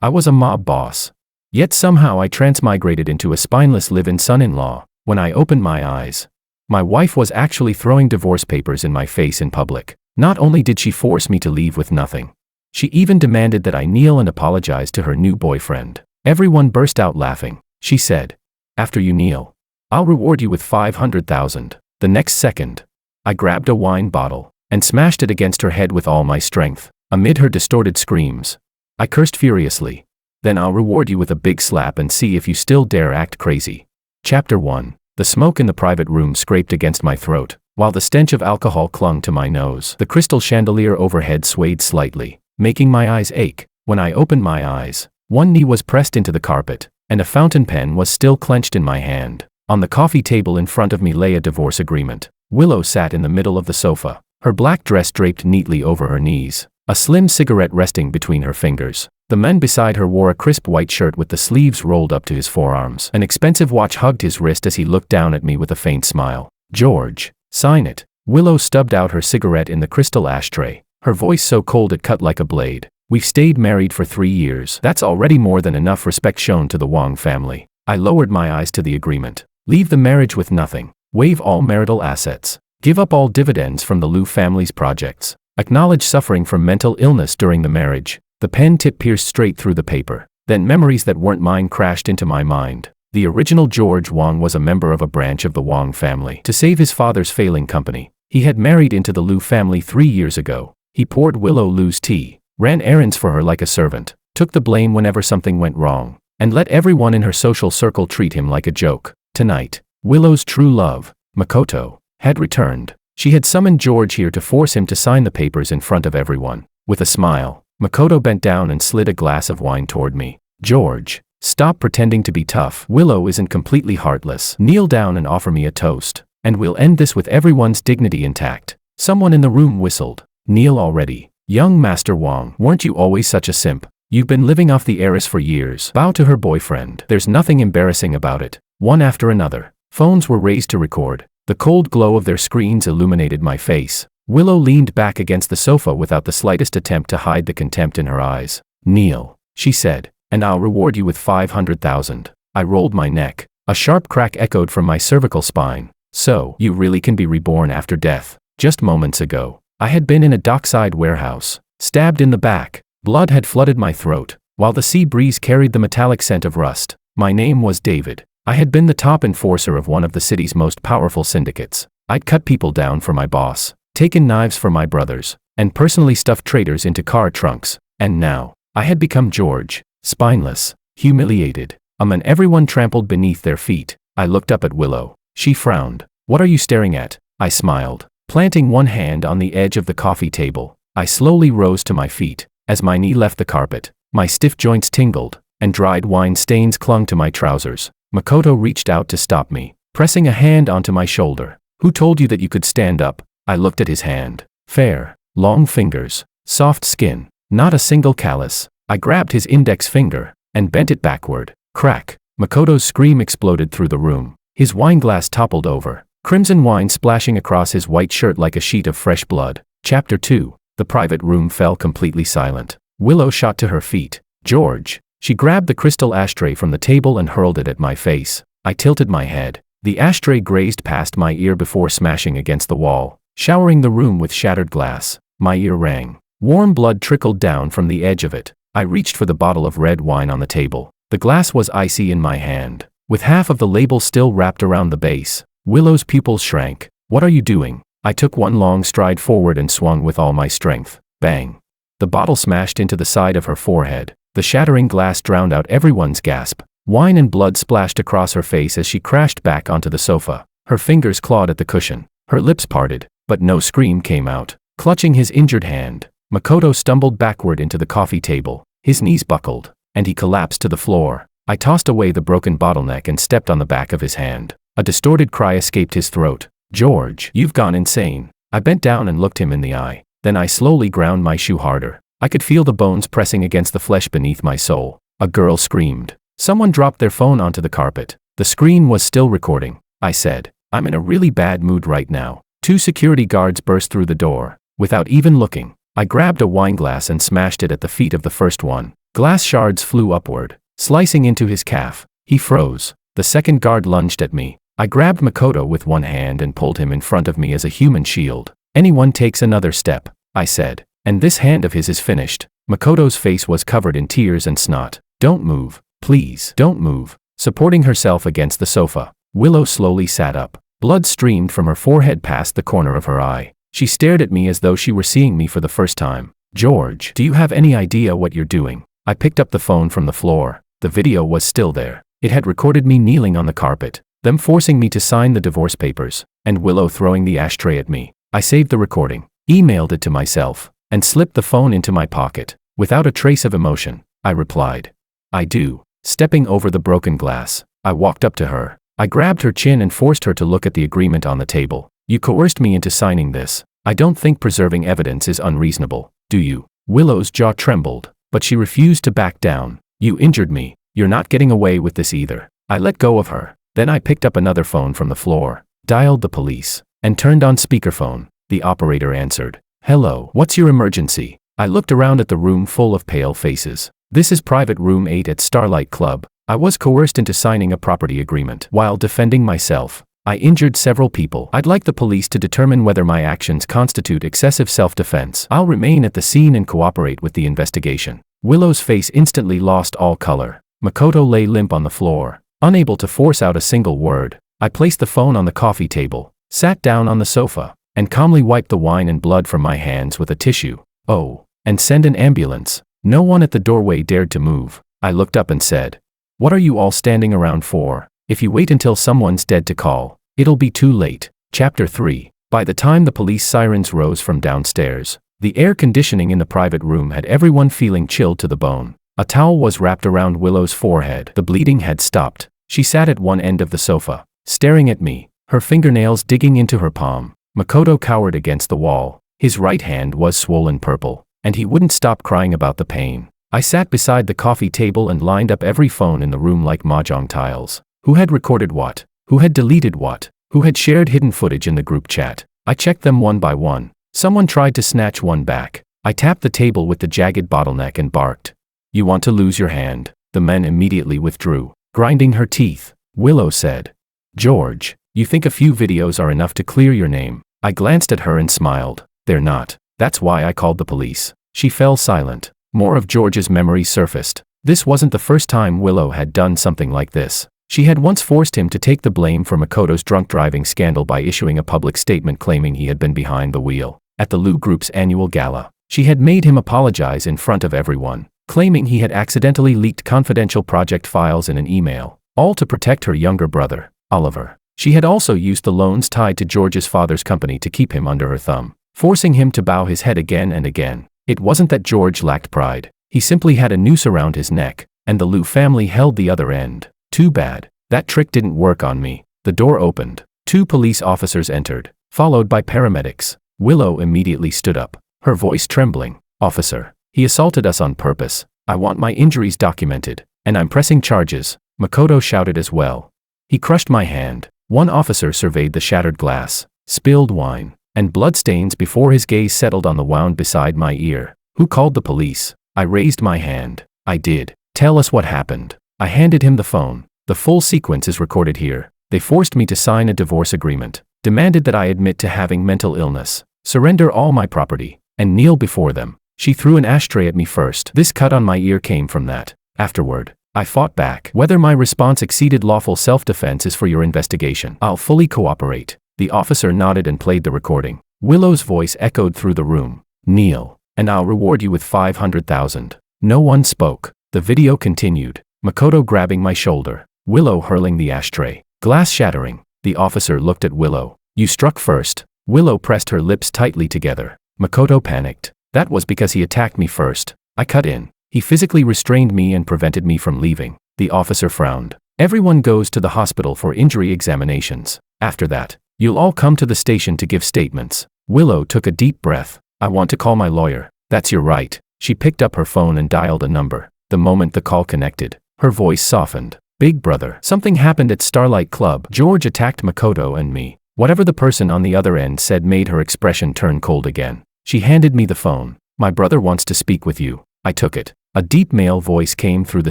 I was a mob boss. Yet somehow I transmigrated into a spineless live-in son-in-law. When I opened my eyes, my wife was actually throwing divorce papers in my face in public. Not only did she force me to leave with nothing, she even demanded that I kneel and apologize to her new boyfriend. Everyone burst out laughing. She said, "After you kneel, I'll reward you with 500,000. The next second, I grabbed a wine bottle and smashed it against her head with all my strength. Amid her distorted screams, I cursed furiously. "Then I'll reward you with a big slap and see if you still dare act crazy." Chapter 1. The smoke in the private room scraped against my throat, while the stench of alcohol clung to my nose. The crystal chandelier overhead swayed slightly, making my eyes ache. When I opened my eyes, one knee was pressed into the carpet, and a fountain pen was still clenched in my hand. On the coffee table in front of me lay a divorce agreement. Willow sat in the middle of the sofa, her black dress draped neatly over her knees, a slim cigarette resting between her fingers. The man beside her wore a crisp white shirt with the sleeves rolled up to his forearms. An expensive watch hugged his wrist as he looked down at me with a faint smile. "George, sign it." Willow stubbed out her cigarette in the crystal ashtray, her voice so cold it cut like a blade. "We've stayed married for 3 years. That's already more than enough respect shown to the Wong family." I lowered my eyes to the agreement. "Leave the marriage with nothing. Waive all marital assets. Give up all dividends from the Liu family's projects. Acknowledge suffering from mental illness during the marriage." The pen tip pierced straight through the paper. Then memories that weren't mine crashed into my mind. The original George Wong was a member of a branch of the Wong family. To save his father's failing company, he had married into the Liu family 3 years ago. He poured Willow Liu's tea, ran errands for her like a servant, took the blame whenever something went wrong, and let everyone in her social circle treat him like a joke. Tonight, Willow's true love, Makoto, had returned. She had summoned George here to force him to sign the papers in front of everyone. With a smile, Makoto bent down and slid a glass of wine toward me. "George, stop pretending to be tough. Willow isn't completely heartless. Kneel down and offer me a toast, and we'll end this with everyone's dignity intact." Someone in the room whistled. "Kneel already. Young Master Wong, weren't you always such a simp? You've been living off the heiress for years." Bow to her boyfriend. "There's nothing embarrassing about it." One after another, phones were raised to record. The cold glow of their screens illuminated my face. Willow leaned back against the sofa without the slightest attempt to hide the contempt in her eyes. "Kneel," she said, "and I'll reward you with 500,000. I rolled my neck. A sharp crack echoed from my cervical spine. "So, you really can be reborn after death." Just moments ago, I had been in a dockside warehouse, stabbed in the back. Blood had flooded my throat, while the sea breeze carried the metallic scent of rust. My name was David. I had been the top enforcer of one of the city's most powerful syndicates. I'd cut people down for my boss, taken knives for my brothers, and personally stuffed traitors into car trunks. And now, I had become George, spineless, humiliated, a man everyone trampled beneath their feet. I looked up at Willow. She frowned. "What are you staring at?" I smiled, planting one hand on the edge of the coffee table. I slowly rose to my feet. As my knee left the carpet, my stiff joints tingled, and dried wine stains clung to my trousers. Makoto reached out to stop me, pressing a hand onto my shoulder. "Who told you that you could stand up?" I looked at his hand. Fair, long fingers, soft skin, not a single callus. I grabbed his index finger and bent it backward. Crack! Makoto's scream exploded through the room. His wineglass toppled over, crimson wine splashing across his white shirt like a sheet of fresh blood. Chapter 2. The private room fell completely silent. Willow shot to her feet. "George." She grabbed the crystal ashtray from the table and hurled it at my face. I tilted my head. The ashtray grazed past my ear before smashing against the wall, showering the room with shattered glass. My ear rang. Warm blood trickled down from the edge of it. I reached for the bottle of red wine on the table. The glass was icy in my hand, with half of the label still wrapped around the base. Willow's pupils shrank. "What are you doing?" I took one long stride forward and swung with all my strength. Bang! The bottle smashed into the side of her forehead. The shattering glass drowned out everyone's gasp. Wine and blood splashed across her face as she crashed back onto the sofa. Her fingers clawed at the cushion. Her lips parted, but no scream came out. Clutching his injured hand, Makoto stumbled backward into the coffee table. His knees buckled, and he collapsed to the floor. I tossed away the broken bottleneck and stepped on the back of his hand. A distorted cry escaped his throat. "George, you've gone insane." I bent down and looked him in the eye. Then I slowly ground my shoe harder. I could feel the bones pressing against the flesh beneath my sole. A girl screamed. Someone dropped their phone onto the carpet. The screen was still recording. I said, "I'm in a really bad mood right now." 2 security guards burst through the door. Without even looking, I grabbed a wineglass and smashed it at the feet of the first one. Glass shards flew upward, slicing into his calf. He froze. The second guard lunged at me. I grabbed Makoto with one hand and pulled him in front of me as a human shield. Anyone takes another step, I said. And this hand of his is finished. Makoto's face was covered in tears and snot. Don't move. Please, don't move. Supporting herself against the sofa, Willow slowly sat up. Blood streamed from her forehead past the corner of her eye. She stared at me as though she were seeing me for the first time. George, do you have any idea what you're doing? I picked up the phone from the floor. The video was still there. It had recorded me kneeling on the carpet, them forcing me to sign the divorce papers, and Willow throwing the ashtray at me. I saved the recording, emailed it to myself, and slipped the phone into my pocket. Without a trace of emotion, I replied, I do. Stepping over the broken glass, I walked up to her. I grabbed her chin and forced her to look at the agreement on the table. You coerced me into signing this. I don't think preserving evidence is unreasonable, do you? Willow's jaw trembled, but she refused to back down. You injured me. You're not getting away with this either. I let go of her. Then I picked up another phone from the floor, dialed the police, and turned on speakerphone. The operator answered. Hello, what's your emergency? I looked around at the room full of pale faces. This is private room 8 at Starlight Club. I was coerced into signing a property agreement. While defending myself, I injured several people. I'd like the police to determine whether my actions constitute excessive self-defense. I'll remain at the scene and cooperate with the investigation. Willow's face instantly lost all color. Makoto lay limp on the floor, unable to force out a single word. I placed the phone on the coffee table, sat down on the sofa, and calmly wiped the wine and blood from my hands with a tissue. Oh, and send an ambulance. No one at the doorway dared to move. I looked up and said, what are you all standing around for? If you wait until someone's dead to call, it'll be too late. Chapter 3. By the time the police sirens rose from downstairs, the air conditioning in the private room had everyone feeling chilled to the bone. A towel was wrapped around Willow's forehead. The bleeding had stopped. She sat at one end of the sofa, staring at me, her fingernails digging into her palm. Makoto cowered against the wall. His right hand was swollen purple, and he wouldn't stop crying about the pain. I sat beside the coffee table and lined up every phone in the room like mahjong tiles. Who had recorded what? Who had deleted what? Who had shared hidden footage in the group chat? I checked them one by one. Someone tried to snatch one back. I tapped the table with the jagged bottleneck and barked. You want to lose your hand? The men immediately withdrew. Grinding her teeth, Willow said, George, you think a few videos are enough to clear your name? I glanced at her and smiled. They're not. That's why I called the police. She fell silent. More of George's memory surfaced. This wasn't the first time Willow had done something like this. She had once forced him to take the blame for Makoto's drunk driving scandal by issuing a public statement claiming he had been behind the wheel. At the Lu Group's annual gala, she had made him apologize in front of everyone, claiming he had accidentally leaked confidential project files in an email, all to protect her younger brother, Oliver. She had also used the loans tied to George's father's company to keep him under her thumb, forcing him to bow his head again and again. It wasn't that George lacked pride. He simply had a noose around his neck, and the Lu family held the other end. Too bad. That trick didn't work on me. The door opened. 2 police officers entered, followed by paramedics. Willow immediately stood up, her voice trembling. Officer, he assaulted us on purpose. I want my injuries documented, and I'm pressing charges. Makoto shouted as well. He crushed my hand. One officer surveyed the shattered glass, spilled wine, and bloodstains before his gaze settled on the wound beside my ear. Who called the police? I raised my hand. I did. Tell us what happened. I handed him the phone. The full sequence is recorded here. They forced me to sign a divorce agreement, demanded that I admit to having mental illness, surrender all my property, and kneel before them. She threw an ashtray at me first. This cut on my ear came from that. Afterward, I fought back. Whether my response exceeded lawful self-defense is for your investigation. I'll fully cooperate. The officer nodded and played the recording. Willow's voice echoed through the room. Kneel, and I'll reward you with 500,000. No one spoke. The video continued. Makoto grabbing my shoulder. Willow hurling the ashtray. Glass shattering. The officer looked at Willow. You struck first. Willow pressed her lips tightly together. Makoto panicked. That was because he attacked me first. I cut in. He physically restrained me and prevented me from leaving. The officer frowned. Everyone goes to the hospital for injury examinations. After that, you'll all come to the station to give statements. Willow took a deep breath. I want to call my lawyer. That's your right. She picked up her phone and dialed a number. The moment the call connected, her voice softened. Big brother, something happened at Starlight Club. George attacked Makoto and me. Whatever the person on the other end said made her expression turn cold again. She handed me the phone. My brother wants to speak with you. I took it. A deep male voice came through the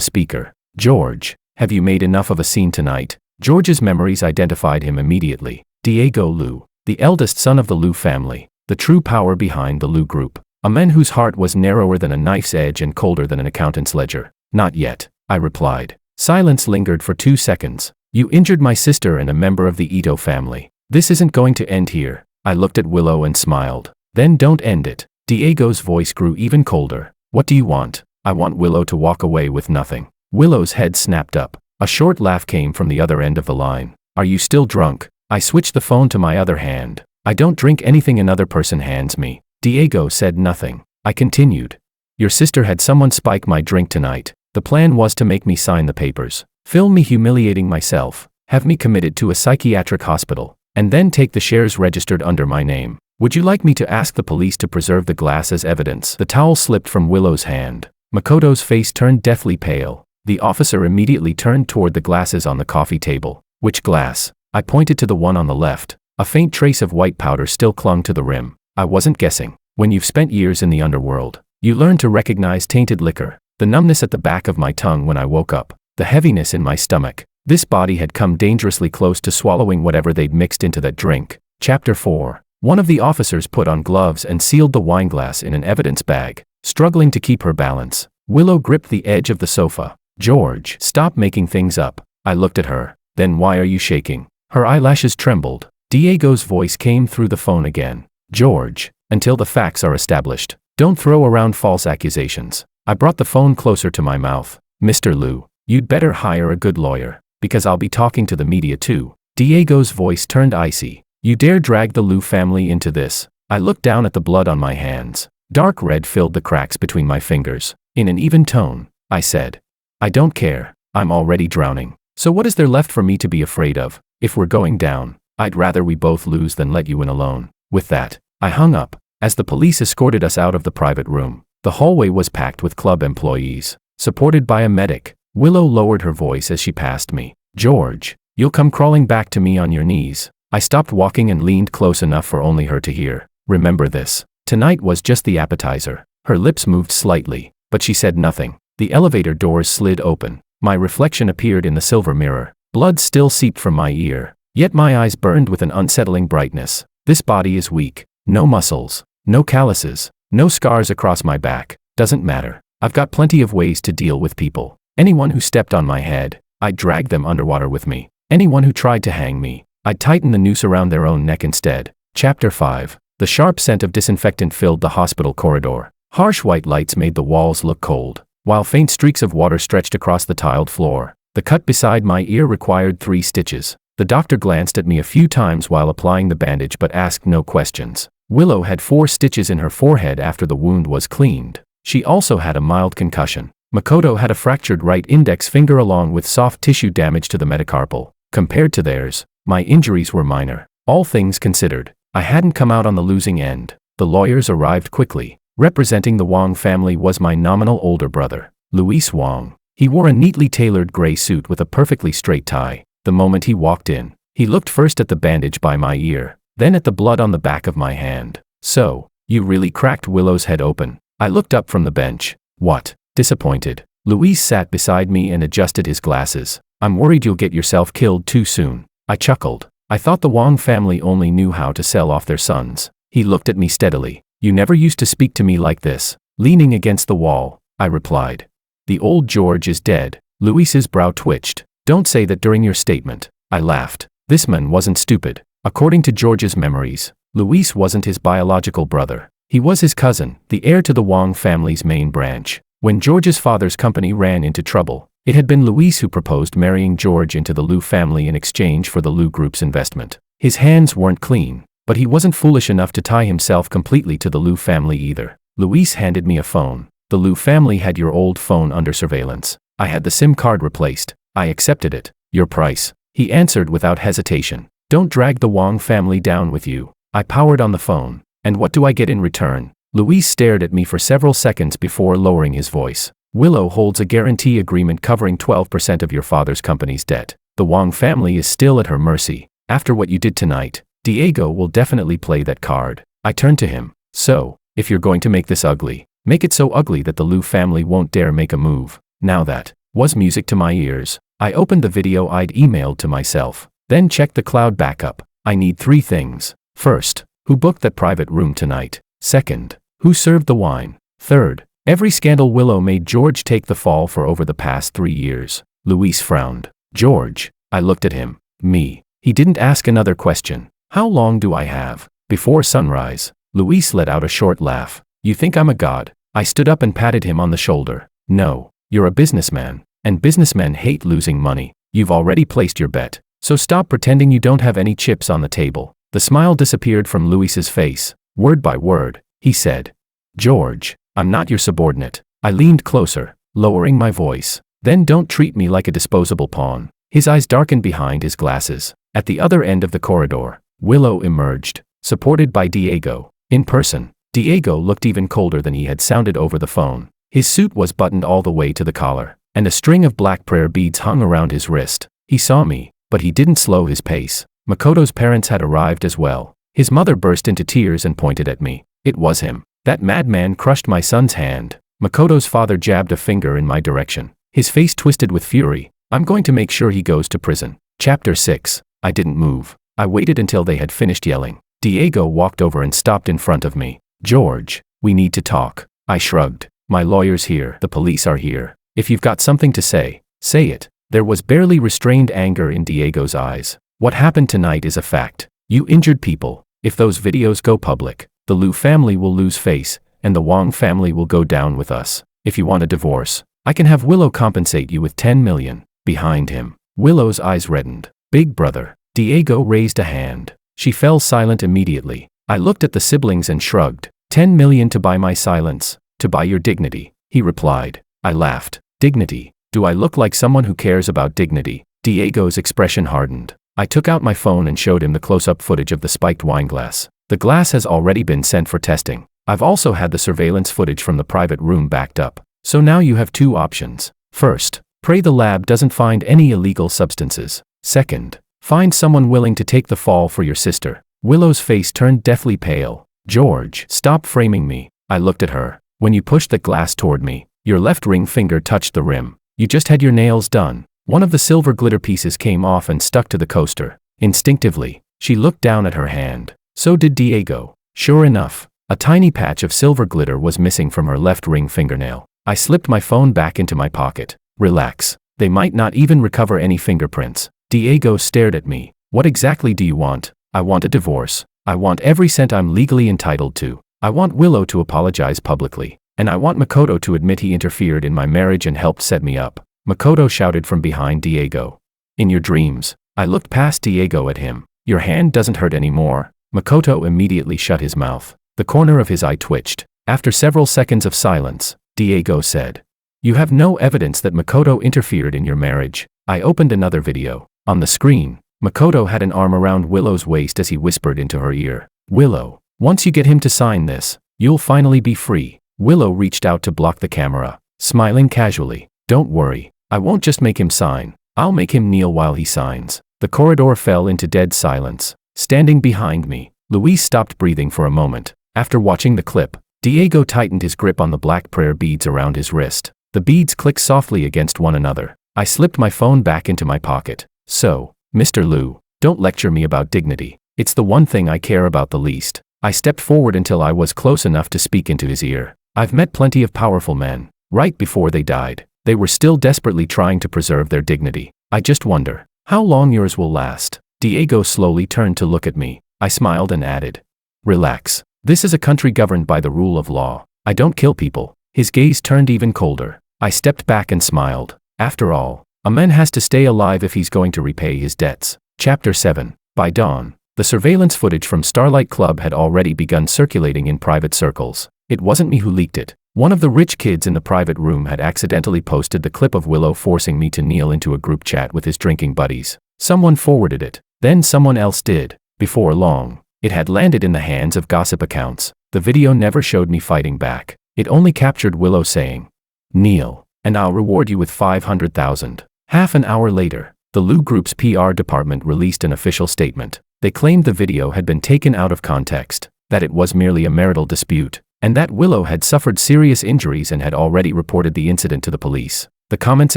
speaker. George, have you made enough of a scene tonight? George's memories identified him immediately. Diego Liu, the eldest son of the Liu family, the true power behind the Liu Group. A man whose heart was narrower than a knife's edge and colder than an accountant's ledger. Not yet, I replied. Silence lingered for 2 seconds. You injured my sister and a member of the Ito family. This isn't going to end here. I looked at Willow and smiled. Then don't end it. Diego's voice grew even colder. What do you want? I want Willow to walk away with nothing. Willow's head snapped up. A short laugh came from the other end of the line. Are you still drunk? I switched the phone to my other hand. I don't drink anything another person hands me. Diego said nothing. I continued. Your sister had someone spike my drink tonight. The plan was to make me sign the papers, film me humiliating myself, have me committed to a psychiatric hospital, and then take the shares registered under my name. Would you like me to ask the police to preserve the glass as evidence? The towel slipped from Willow's hand. Makoto's face turned deathly pale. The officer immediately turned toward the glasses on the coffee table. Which glass? I pointed to the one on the left. A faint trace of white powder still clung to the rim. I wasn't guessing. When you've spent years in the underworld, you learn to recognize tainted liquor. The numbness at the back of my tongue when I woke up. The heaviness in my stomach. This body had come dangerously close to swallowing whatever they'd mixed into that drink. Chapter 4. One of the officers put on gloves and sealed the wineglass in an evidence bag. Struggling to keep her balance, Willow gripped the edge of the sofa. George, stop making things up. I looked at her. Then why are you shaking? Her eyelashes trembled. Diego's voice came through the phone again. George, until the facts are established, don't throw around false accusations. I brought the phone closer to my mouth. Mr. Liu, you'd better hire a good lawyer, because I'll be talking to the media too. Diego's voice turned icy. You dare drag the Liu family into this? I looked down at the blood on my hands. Dark red filled the cracks between my fingers. In an even tone, I said, I don't care. I'm already drowning. So what is there left for me to be afraid of? If we're going down, I'd rather we both lose than let you in alone. With that, I hung up. As the police escorted us out of the private room, the hallway was packed with club employees, supported by a medic. Willow lowered her voice as she passed me. George, you'll come crawling back to me on your knees. I stopped walking and leaned close enough for only her to hear. Remember this. Tonight was just the appetizer. Her lips moved slightly, but she said nothing. The elevator doors slid open. My reflection appeared in the silver mirror. Blood still seeped from my ear, yet my eyes burned with an unsettling brightness. This body is weak. No muscles, no calluses, no scars across my back. Doesn't matter. I've got plenty of ways to deal with people. Anyone who stepped on my head, I'd drag them underwater with me. Anyone who tried to hang me, I'd tighten the noose around their own neck instead. Chapter 5. The sharp scent of disinfectant filled the hospital corridor. Harsh white lights made the walls look cold, while faint streaks of water stretched across the tiled floor. The cut beside my ear required 3 stitches. The doctor glanced at me a few times while applying the bandage but asked no questions. Willow had 4 stitches in her forehead after the wound was cleaned. She also had a mild concussion. Makoto had a fractured right index finger along with soft tissue damage to the metacarpal. Compared to theirs, my injuries were minor. All things considered, I hadn't come out on the losing end. The lawyers arrived quickly. Representing the Wang family was my nominal older brother, Luis Wang. He wore a neatly tailored gray suit with a perfectly straight tie. The moment he walked in, he looked first at the bandage by my ear, then at the blood on the back of my hand. So, you really cracked Willow's head open. I looked up from the bench. What? Disappointed. Luis sat beside me and adjusted his glasses. I'm worried you'll get yourself killed too soon. I chuckled. I thought the Wang family only knew how to sell off their sons. He looked at me steadily. You never used to speak to me like this. Leaning against the wall, I replied. The old George is dead. Luis's brow twitched. Don't say that during your statement. I laughed. This man wasn't stupid. According to George's memories, Luis wasn't his biological brother. He was his cousin, the heir to the Wang family's main branch. When George's father's company ran into trouble, it had been Luis who proposed marrying George into the Liu family in exchange for the Liu Group's investment. His hands weren't clean, but he wasn't foolish enough to tie himself completely to the Liu family either. Luis handed me a phone. The Liu family had your old phone under surveillance. I had the SIM card replaced. I accepted it. Your price? He answered without hesitation. Don't drag the Wang family down with you. I powered on the phone. And what do I get in return? Luis stared at me for several seconds before lowering his voice. Willow holds a guarantee agreement covering 12% of your father's company's debt. The Wang family is still at her mercy. After what you did tonight, Diego will definitely play that card. I turned to him. So, if you're going to make this ugly, Make it so ugly that the Liu family won't dare make a move. Now that was music to my ears. I opened the video I'd emailed to myself, then checked the cloud backup. I need 3 things. First, who booked that private room tonight? Second, who served the wine? Third, every scandal Willow made George take the fall for over the past 3 years. Luis frowned. George. I looked at him. Me. He didn't ask another question. How long do I have? Before sunrise. Luis let out a short laugh. You think I'm a god? I stood up and patted him on the shoulder. No, you're a businessman, and businessmen hate losing money. You've already placed your bet, so stop pretending you don't have any chips on the table. The smile disappeared from Luis's face. Word by word, he said. George, I'm not your subordinate. I leaned closer, lowering my voice. Then don't treat me like a disposable pawn. His eyes darkened behind his glasses. At the other end of the corridor, Willow emerged, supported by Diego. In person, Diego looked even colder than he had sounded over the phone. His suit was buttoned all the way to the collar, and a string of black prayer beads hung around his wrist. He saw me, but he didn't slow his pace. Makoto's parents had arrived as well. His mother burst into tears and pointed at me. It was him. That madman crushed my son's hand. Makoto's father jabbed a finger in my direction. His face twisted with fury. I'm going to make sure he goes to prison. Chapter 6. I didn't move. I waited until they had finished yelling. Diego walked over and stopped in front of me. George, we need to talk. I shrugged. My lawyer's here. The police are here. If you've got something to say, say it. There was barely restrained anger in Diego's eyes. What happened tonight is a fact. You injured people. If those videos go public, the Liu family will lose face, and the Wang family will go down with us. If you want a divorce, I can have Willow compensate you with 10 million. Behind him, Willow's eyes reddened. Big brother. Diego raised a hand. She fell silent immediately. I looked at the siblings and shrugged. 10 million to buy my silence, to buy your dignity, he replied. I laughed. Dignity? Do I look like someone who cares about dignity? Diego's expression hardened. I took out my phone and showed him the close-up footage of the spiked wine glass. The glass has already been sent for testing. I've also had the surveillance footage from the private room backed up. So now you have 2 options. First, pray the lab doesn't find any illegal substances. Second, find someone willing to take the fall for your sister. Willow's face turned deathly pale. George, stop framing me. I looked at her. When you pushed the glass toward me, your left ring finger touched the rim. You just had your nails done. One of the silver glitter pieces came off and stuck to the coaster. Instinctively, she looked down at her hand. So did Diego. Sure enough, a tiny patch of silver glitter was missing from her left ring fingernail. I slipped my phone back into my pocket. Relax. They might not even recover any fingerprints. Diego stared at me. What exactly do you want? I want a divorce. I want every cent I'm legally entitled to. I want Willow to apologize publicly. And I want Makoto to admit he interfered in my marriage and helped set me up. Makoto shouted from behind Diego. In your dreams. I looked past Diego at him. Your hand doesn't hurt anymore. Makoto immediately shut his mouth. The corner of his eye twitched. After several seconds of silence, Diego said, you have no evidence that Makoto interfered in your marriage. I opened another video. On the screen, Makoto had an arm around Willow's waist as he whispered into her ear. Willow, once you get him to sign this, you'll finally be free. Willow reached out to block the camera, smiling casually. Don't worry, I won't just make him sign. I'll make him kneel while he signs. The corridor fell into dead silence. Standing behind me, Luis stopped breathing for a moment. After watching the clip, Diego tightened his grip on the black prayer beads around his wrist. The beads clicked softly against one another. I slipped my phone back into my pocket. So, Mr. Liu, don't lecture me about dignity. It's the one thing I care about the least. I stepped forward until I was close enough to speak into his ear. I've met plenty of powerful men. Right before they died, they were still desperately trying to preserve their dignity. I just wonder, how long yours will last? Diego slowly turned to look at me. I smiled and added, relax. This is a country governed by the rule of law. I don't kill people. His gaze turned even colder. I stepped back and smiled. After all, a man has to stay alive if he's going to repay his debts. Chapter 7. By dawn, the surveillance footage from Starlight Club had already begun circulating in private circles. It wasn't me who leaked it. One of the rich kids in the private room had accidentally posted the clip of Willow forcing me to kneel into a group chat with his drinking buddies. Someone forwarded it. Then someone else did. Before long, it had landed in the hands of gossip accounts. The video never showed me fighting back. It only captured Willow saying, kneel, and I'll reward you with 500,000. Half an hour later, the Liu Group's PR department released an official statement. They claimed the video had been taken out of context, that it was merely a marital dispute. and that Willow had suffered serious injuries and had already reported the incident to the police. The comments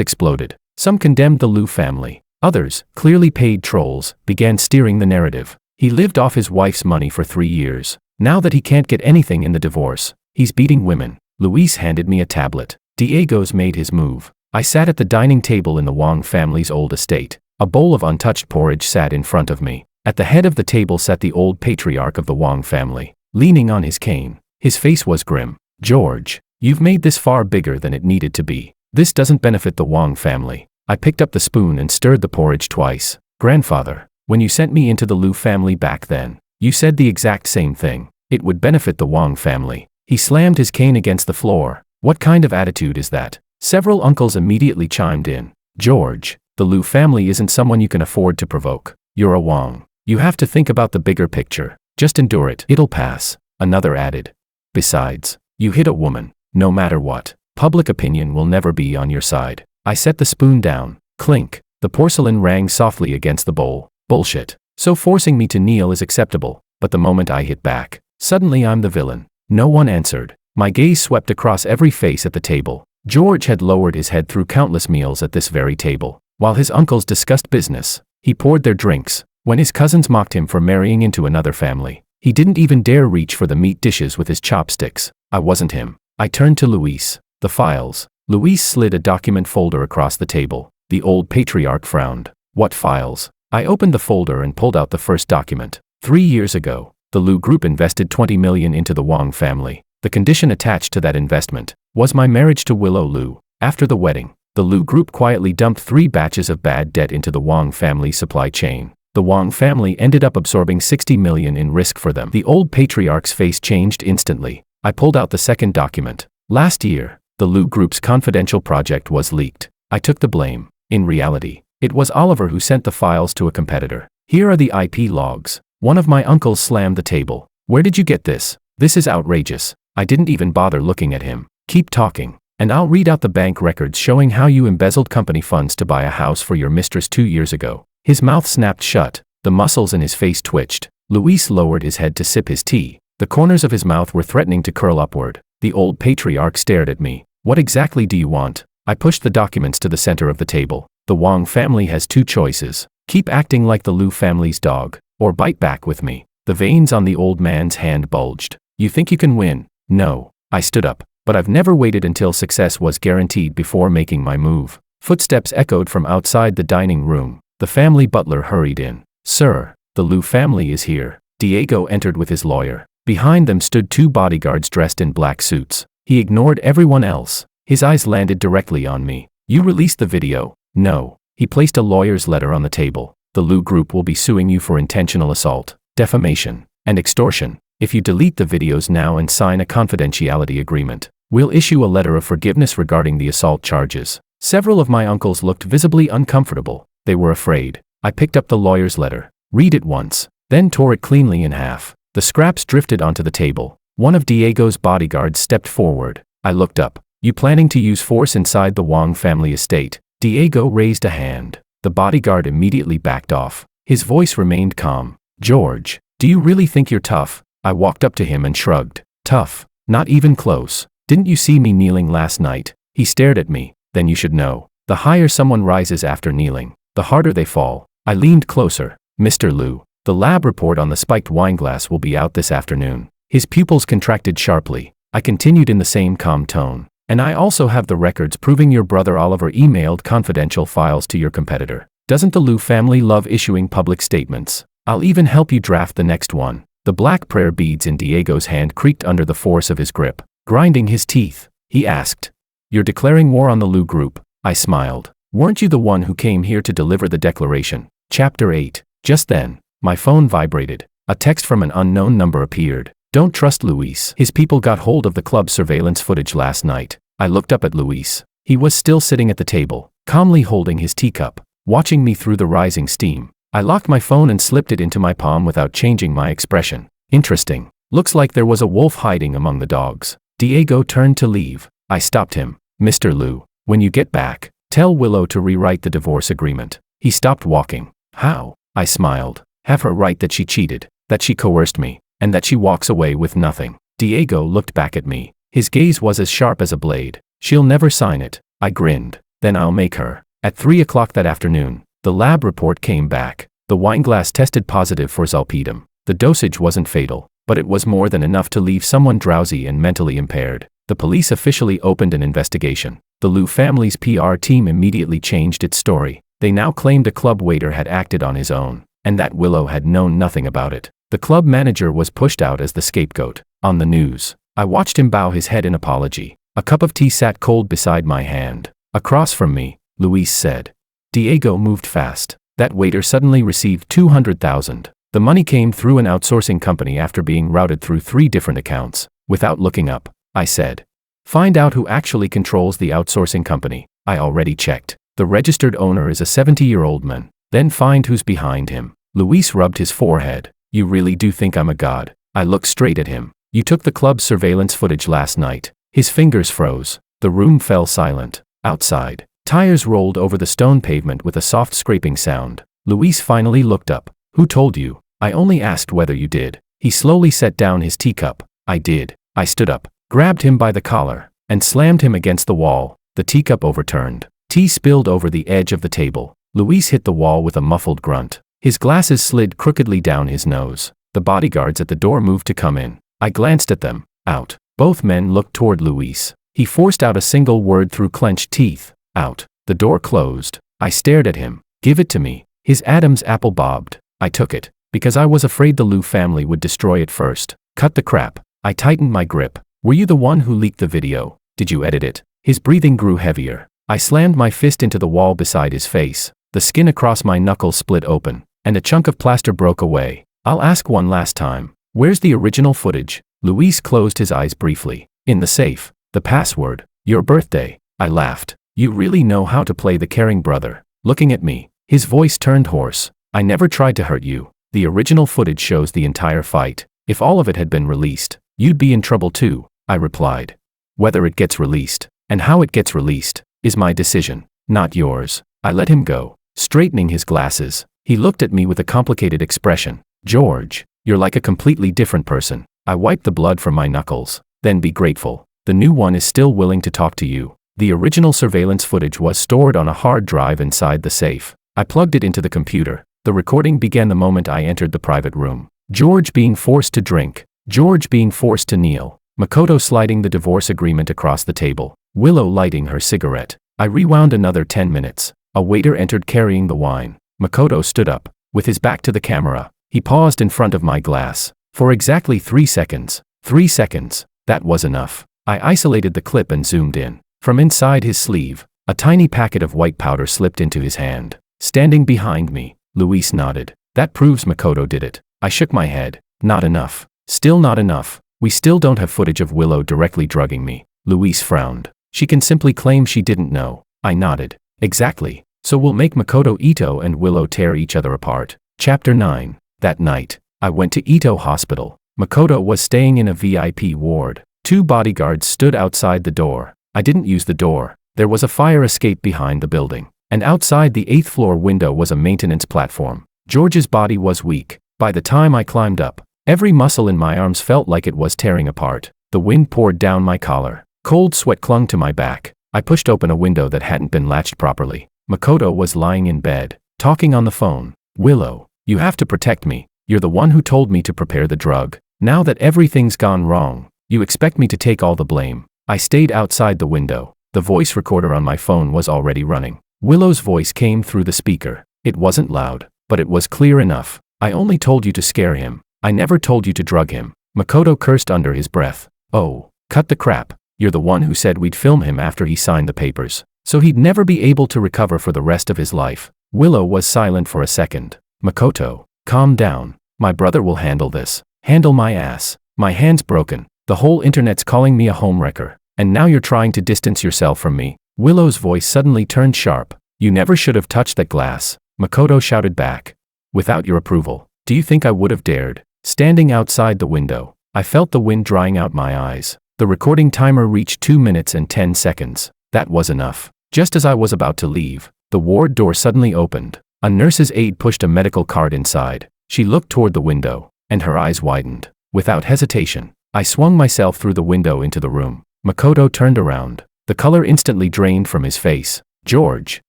exploded. Some condemned the Liu family. Others, clearly paid trolls, began steering the narrative. He lived off his wife's money for 3 years. Now that he can't get anything in the divorce, he's beating women. Luis handed me a tablet. Diego's made his move. I sat at the dining table in the Wang family's old estate. A bowl of untouched porridge sat in front of me. At the head of the table sat the old patriarch of the Wang family, leaning on his cane. His face was grim. "George, you've made this far bigger than it needed to be. This doesn't benefit the Wang family." I picked up the spoon and stirred the porridge twice. "Grandfather, when you sent me into the Liu family back then, you said the exact same thing. It would benefit the Wang family." He slammed his cane against the floor. "What kind of attitude is that?" Several uncles immediately chimed in. "George, the Liu family isn't someone you can afford to provoke. You're a Wang. You have to think about the bigger picture. Just endure it. It'll pass," another added. "Besides, you hit a woman. No matter what, public opinion will never be on your side." I set the spoon down. Clink. The porcelain rang softly against the bowl. "Bullshit. So forcing me to kneel is acceptable." But the moment I hit back, suddenly I'm the villain. No one answered. My gaze swept across every face at the table. George had lowered his head through countless meals at this very table. While his uncles discussed business, he poured their drinks. When his cousins mocked him for marrying into another family, he didn't even dare reach for the meat dishes with his chopsticks. I wasn't him. I turned to Luis. "The files." Luis slid a document folder across the table. The old patriarch frowned. "What files?" I opened the folder and pulled out the first document. 3 years ago, the Liu Group invested 20 million into the Wang family. The condition attached to that investment was my marriage to Willow Liu. After the wedding, the Liu Group quietly dumped 3 batches of bad debt into the Wang family supply chain. The Wang family ended up absorbing 60 million in risk for them. The old patriarch's face changed instantly. I pulled out the second document. Last year, the Liu Group's confidential project was leaked. I took the blame. In reality, it was Oliver who sent the files to a competitor. Here are the IP logs. One of my uncles slammed the table. "Where did you get this? This is outrageous." I didn't even bother looking at him. "Keep talking, and I'll read out the bank records showing how you embezzled company funds to buy a house for your mistress 2 years ago." His mouth snapped shut. The muscles in his face twitched. Luis lowered his head to sip his tea. The corners of his mouth were threatening to curl upward. The old patriarch stared at me. "What exactly do you want?" I pushed the documents to the center of the table. "The Wang family has 2 choices. Keep acting like the Liu family's dog, or bite back with me." The veins on the old man's hand bulged. "You think you can win?" "No." I stood up. But I've never waited until success was guaranteed before making my move. Footsteps echoed from outside the dining room. The family butler hurried in. "Sir, the Liu family is here." Diego entered with his lawyer. Behind them stood 2 bodyguards dressed in black suits. He ignored everyone else. His eyes landed directly on me. "You released the video?" "No." He placed a lawyer's letter on the table. "The Liu Group will be suing you for intentional assault, defamation, and extortion. If you delete the videos now and sign a confidentiality agreement, we'll issue a letter of forgiveness regarding the assault charges." Several of my uncles looked visibly uncomfortable. They were afraid. I picked up the lawyer's letter. "Read it once," then tore it cleanly in half. The scraps drifted onto the table. One of Diego's bodyguards stepped forward. I looked up. "You planning to use force inside the Wang family estate?" Diego raised a hand. The bodyguard immediately backed off. His voice remained calm. "George, do you really think you're tough?" I walked up to him and shrugged. "Tough? Not even close. Didn't you see me kneeling last night?" He stared at me. "Then you should know. The higher someone rises after kneeling, the harder they fall." I leaned closer. "Mr. Liu, the lab report on the spiked wineglass will be out this afternoon." His pupils contracted sharply. I continued in the same calm tone. "And I also have the records proving your brother Oliver emailed confidential files to your competitor. Doesn't the Liu family love issuing public statements? I'll even help you draft the next one." The black prayer beads in Diego's hand creaked under the force of his grip. Grinding his teeth, he asked, "You're declaring war on the Liu Group?" I smiled. "Weren't you the one who came here to deliver the declaration?" Chapter 8. Just then, my phone vibrated. A text from an unknown number appeared. "Don't trust Luis. His people got hold of the club's surveillance footage last night." I looked up at Luis. He was still sitting at the table, calmly holding his teacup, watching me through the rising steam. I locked my phone and slipped it into my palm without changing my expression. "Interesting. Looks like there was a wolf hiding among the dogs." Diego turned to leave. I stopped him. "Mr. Liu, when you get back, tell Willow to rewrite the divorce agreement." He stopped walking. "How?" I smiled. "Have her write that she cheated, that she coerced me, and that she walks away with nothing." Diego looked back at me. His gaze was as sharp as a blade. She'll never sign it. I grinned. Then I'll make her. At 3 o'clock that afternoon, the lab report came back. The wine glass tested positive for zolpidem. The dosage wasn't fatal, but it was more than enough to leave someone drowsy and mentally impaired. The police officially opened an investigation. The Liu family's PR team immediately changed its story. They now claimed a club waiter had acted on his own, and that Willow had known nothing about it. The club manager was pushed out as the scapegoat. On the news, I watched him bow his head in apology. A cup of tea sat cold beside my hand. Across from me, Luis said. Diego moved fast. That waiter suddenly received $200,000. The money came through an outsourcing company after being routed through 3 different accounts. Without looking up, I said, find out who actually controls the outsourcing company. I already checked. The registered owner is a 70-year-old man. Then find who's behind him. Luis rubbed his forehead. You really do think I'm a god? I looked straight at him. You took the club's surveillance footage last night. His fingers froze. The room fell silent. Outside, tires rolled over the stone pavement with a soft scraping sound. Luis finally looked up. Who told you? I only asked whether you did. He slowly set down his teacup. I did. I stood up, grabbed him by the collar, and slammed him against the wall. The teacup overturned. Tea spilled over the edge of the table. Luis hit the wall with a muffled grunt. His glasses slid crookedly down his nose. The bodyguards at the door moved to come in. I glanced at them. Out. Both men looked toward Luis. He forced out a single word through clenched teeth. Out. The door closed. I stared at him. Give it to me. His Adam's apple bobbed. I took it, because I was afraid the Liu family would destroy it first. Cut the crap. I tightened my grip. Were you the one who leaked the video? Did you edit it? His breathing grew heavier. I slammed my fist into the wall beside his face. The skin across my knuckles split open, and a chunk of plaster broke away. I'll ask one last time. Where's the original footage? Luis closed his eyes briefly. In the safe. The password. Your birthday. I laughed. You really know how to play the caring brother. Looking at me, his voice turned hoarse. I never tried to hurt you. The original footage shows the entire fight. If all of it had been released, you'd be in trouble too, I replied. Whether it gets released, and how it gets released, is my decision, not yours. I let him go, straightening his glasses. He looked at me with a complicated expression. George, you're like a completely different person. I wiped the blood from my knuckles. Then be grateful. The new one is still willing to talk to you. The original surveillance footage was stored on a hard drive inside the safe. I plugged it into the computer. The recording began the moment I entered the private room. George being forced to drink. George being forced to kneel. Makoto sliding the divorce agreement across the table. Willow lighting her cigarette. I rewound another 10 minutes. A waiter entered carrying the wine. Makoto stood up. With his back to the camera, he paused in front of my glass. For exactly 3 seconds. 3 seconds. That was enough. I isolated the clip and zoomed in. From inside his sleeve, a tiny packet of white powder slipped into his hand. Standing behind me, Luis nodded. That proves Makoto did it. I shook my head. Not enough. Still not enough. We still don't have footage of Willow directly drugging me. Luis frowned. She can simply claim she didn't know. I nodded. Exactly. So we'll make Makoto Ito and Willow tear each other apart. Chapter 9. That night, I went to Ito Hospital. Makoto was staying in a VIP ward. 2 bodyguards stood outside the door. I didn't use the door. There was a fire escape behind the building. And outside the 8th floor window was a maintenance platform. George's body was weak. By the time I climbed up, every muscle in my arms felt like it was tearing apart. The wind poured down my collar. Cold sweat clung to my back. I pushed open a window that hadn't been latched properly. Makoto was lying in bed, talking on the phone. Willow, you have to protect me. You're the one who told me to prepare the drug. Now that everything's gone wrong, you expect me to take all the blame. I stayed outside the window. The voice recorder on my phone was already running. Willow's voice came through the speaker. It wasn't loud, but it was clear enough. I only told you to scare him. I never told you to drug him. Makoto cursed under his breath. Oh, cut the crap. You're the one who said we'd film him after he signed the papers, so he'd never be able to recover for the rest of his life. Willow was silent for a second. Makoto, calm down. My brother will handle this. Handle my ass. My hand's broken. The whole internet's calling me a homewrecker. And now you're trying to distance yourself from me. Willow's voice suddenly turned sharp. You never should have touched that glass. Makoto shouted back. Without your approval, do you think I would have dared? Standing outside the window, I felt the wind drying out my eyes. The recording timer reached 2 minutes and 10 seconds. That was enough. Just as I was about to leave, the ward door suddenly opened. A nurse's aide pushed a medical cart inside. She looked toward the window, and her eyes widened. Without hesitation, I swung myself through the window into the room. Makoto turned around. The color instantly drained from his face. George.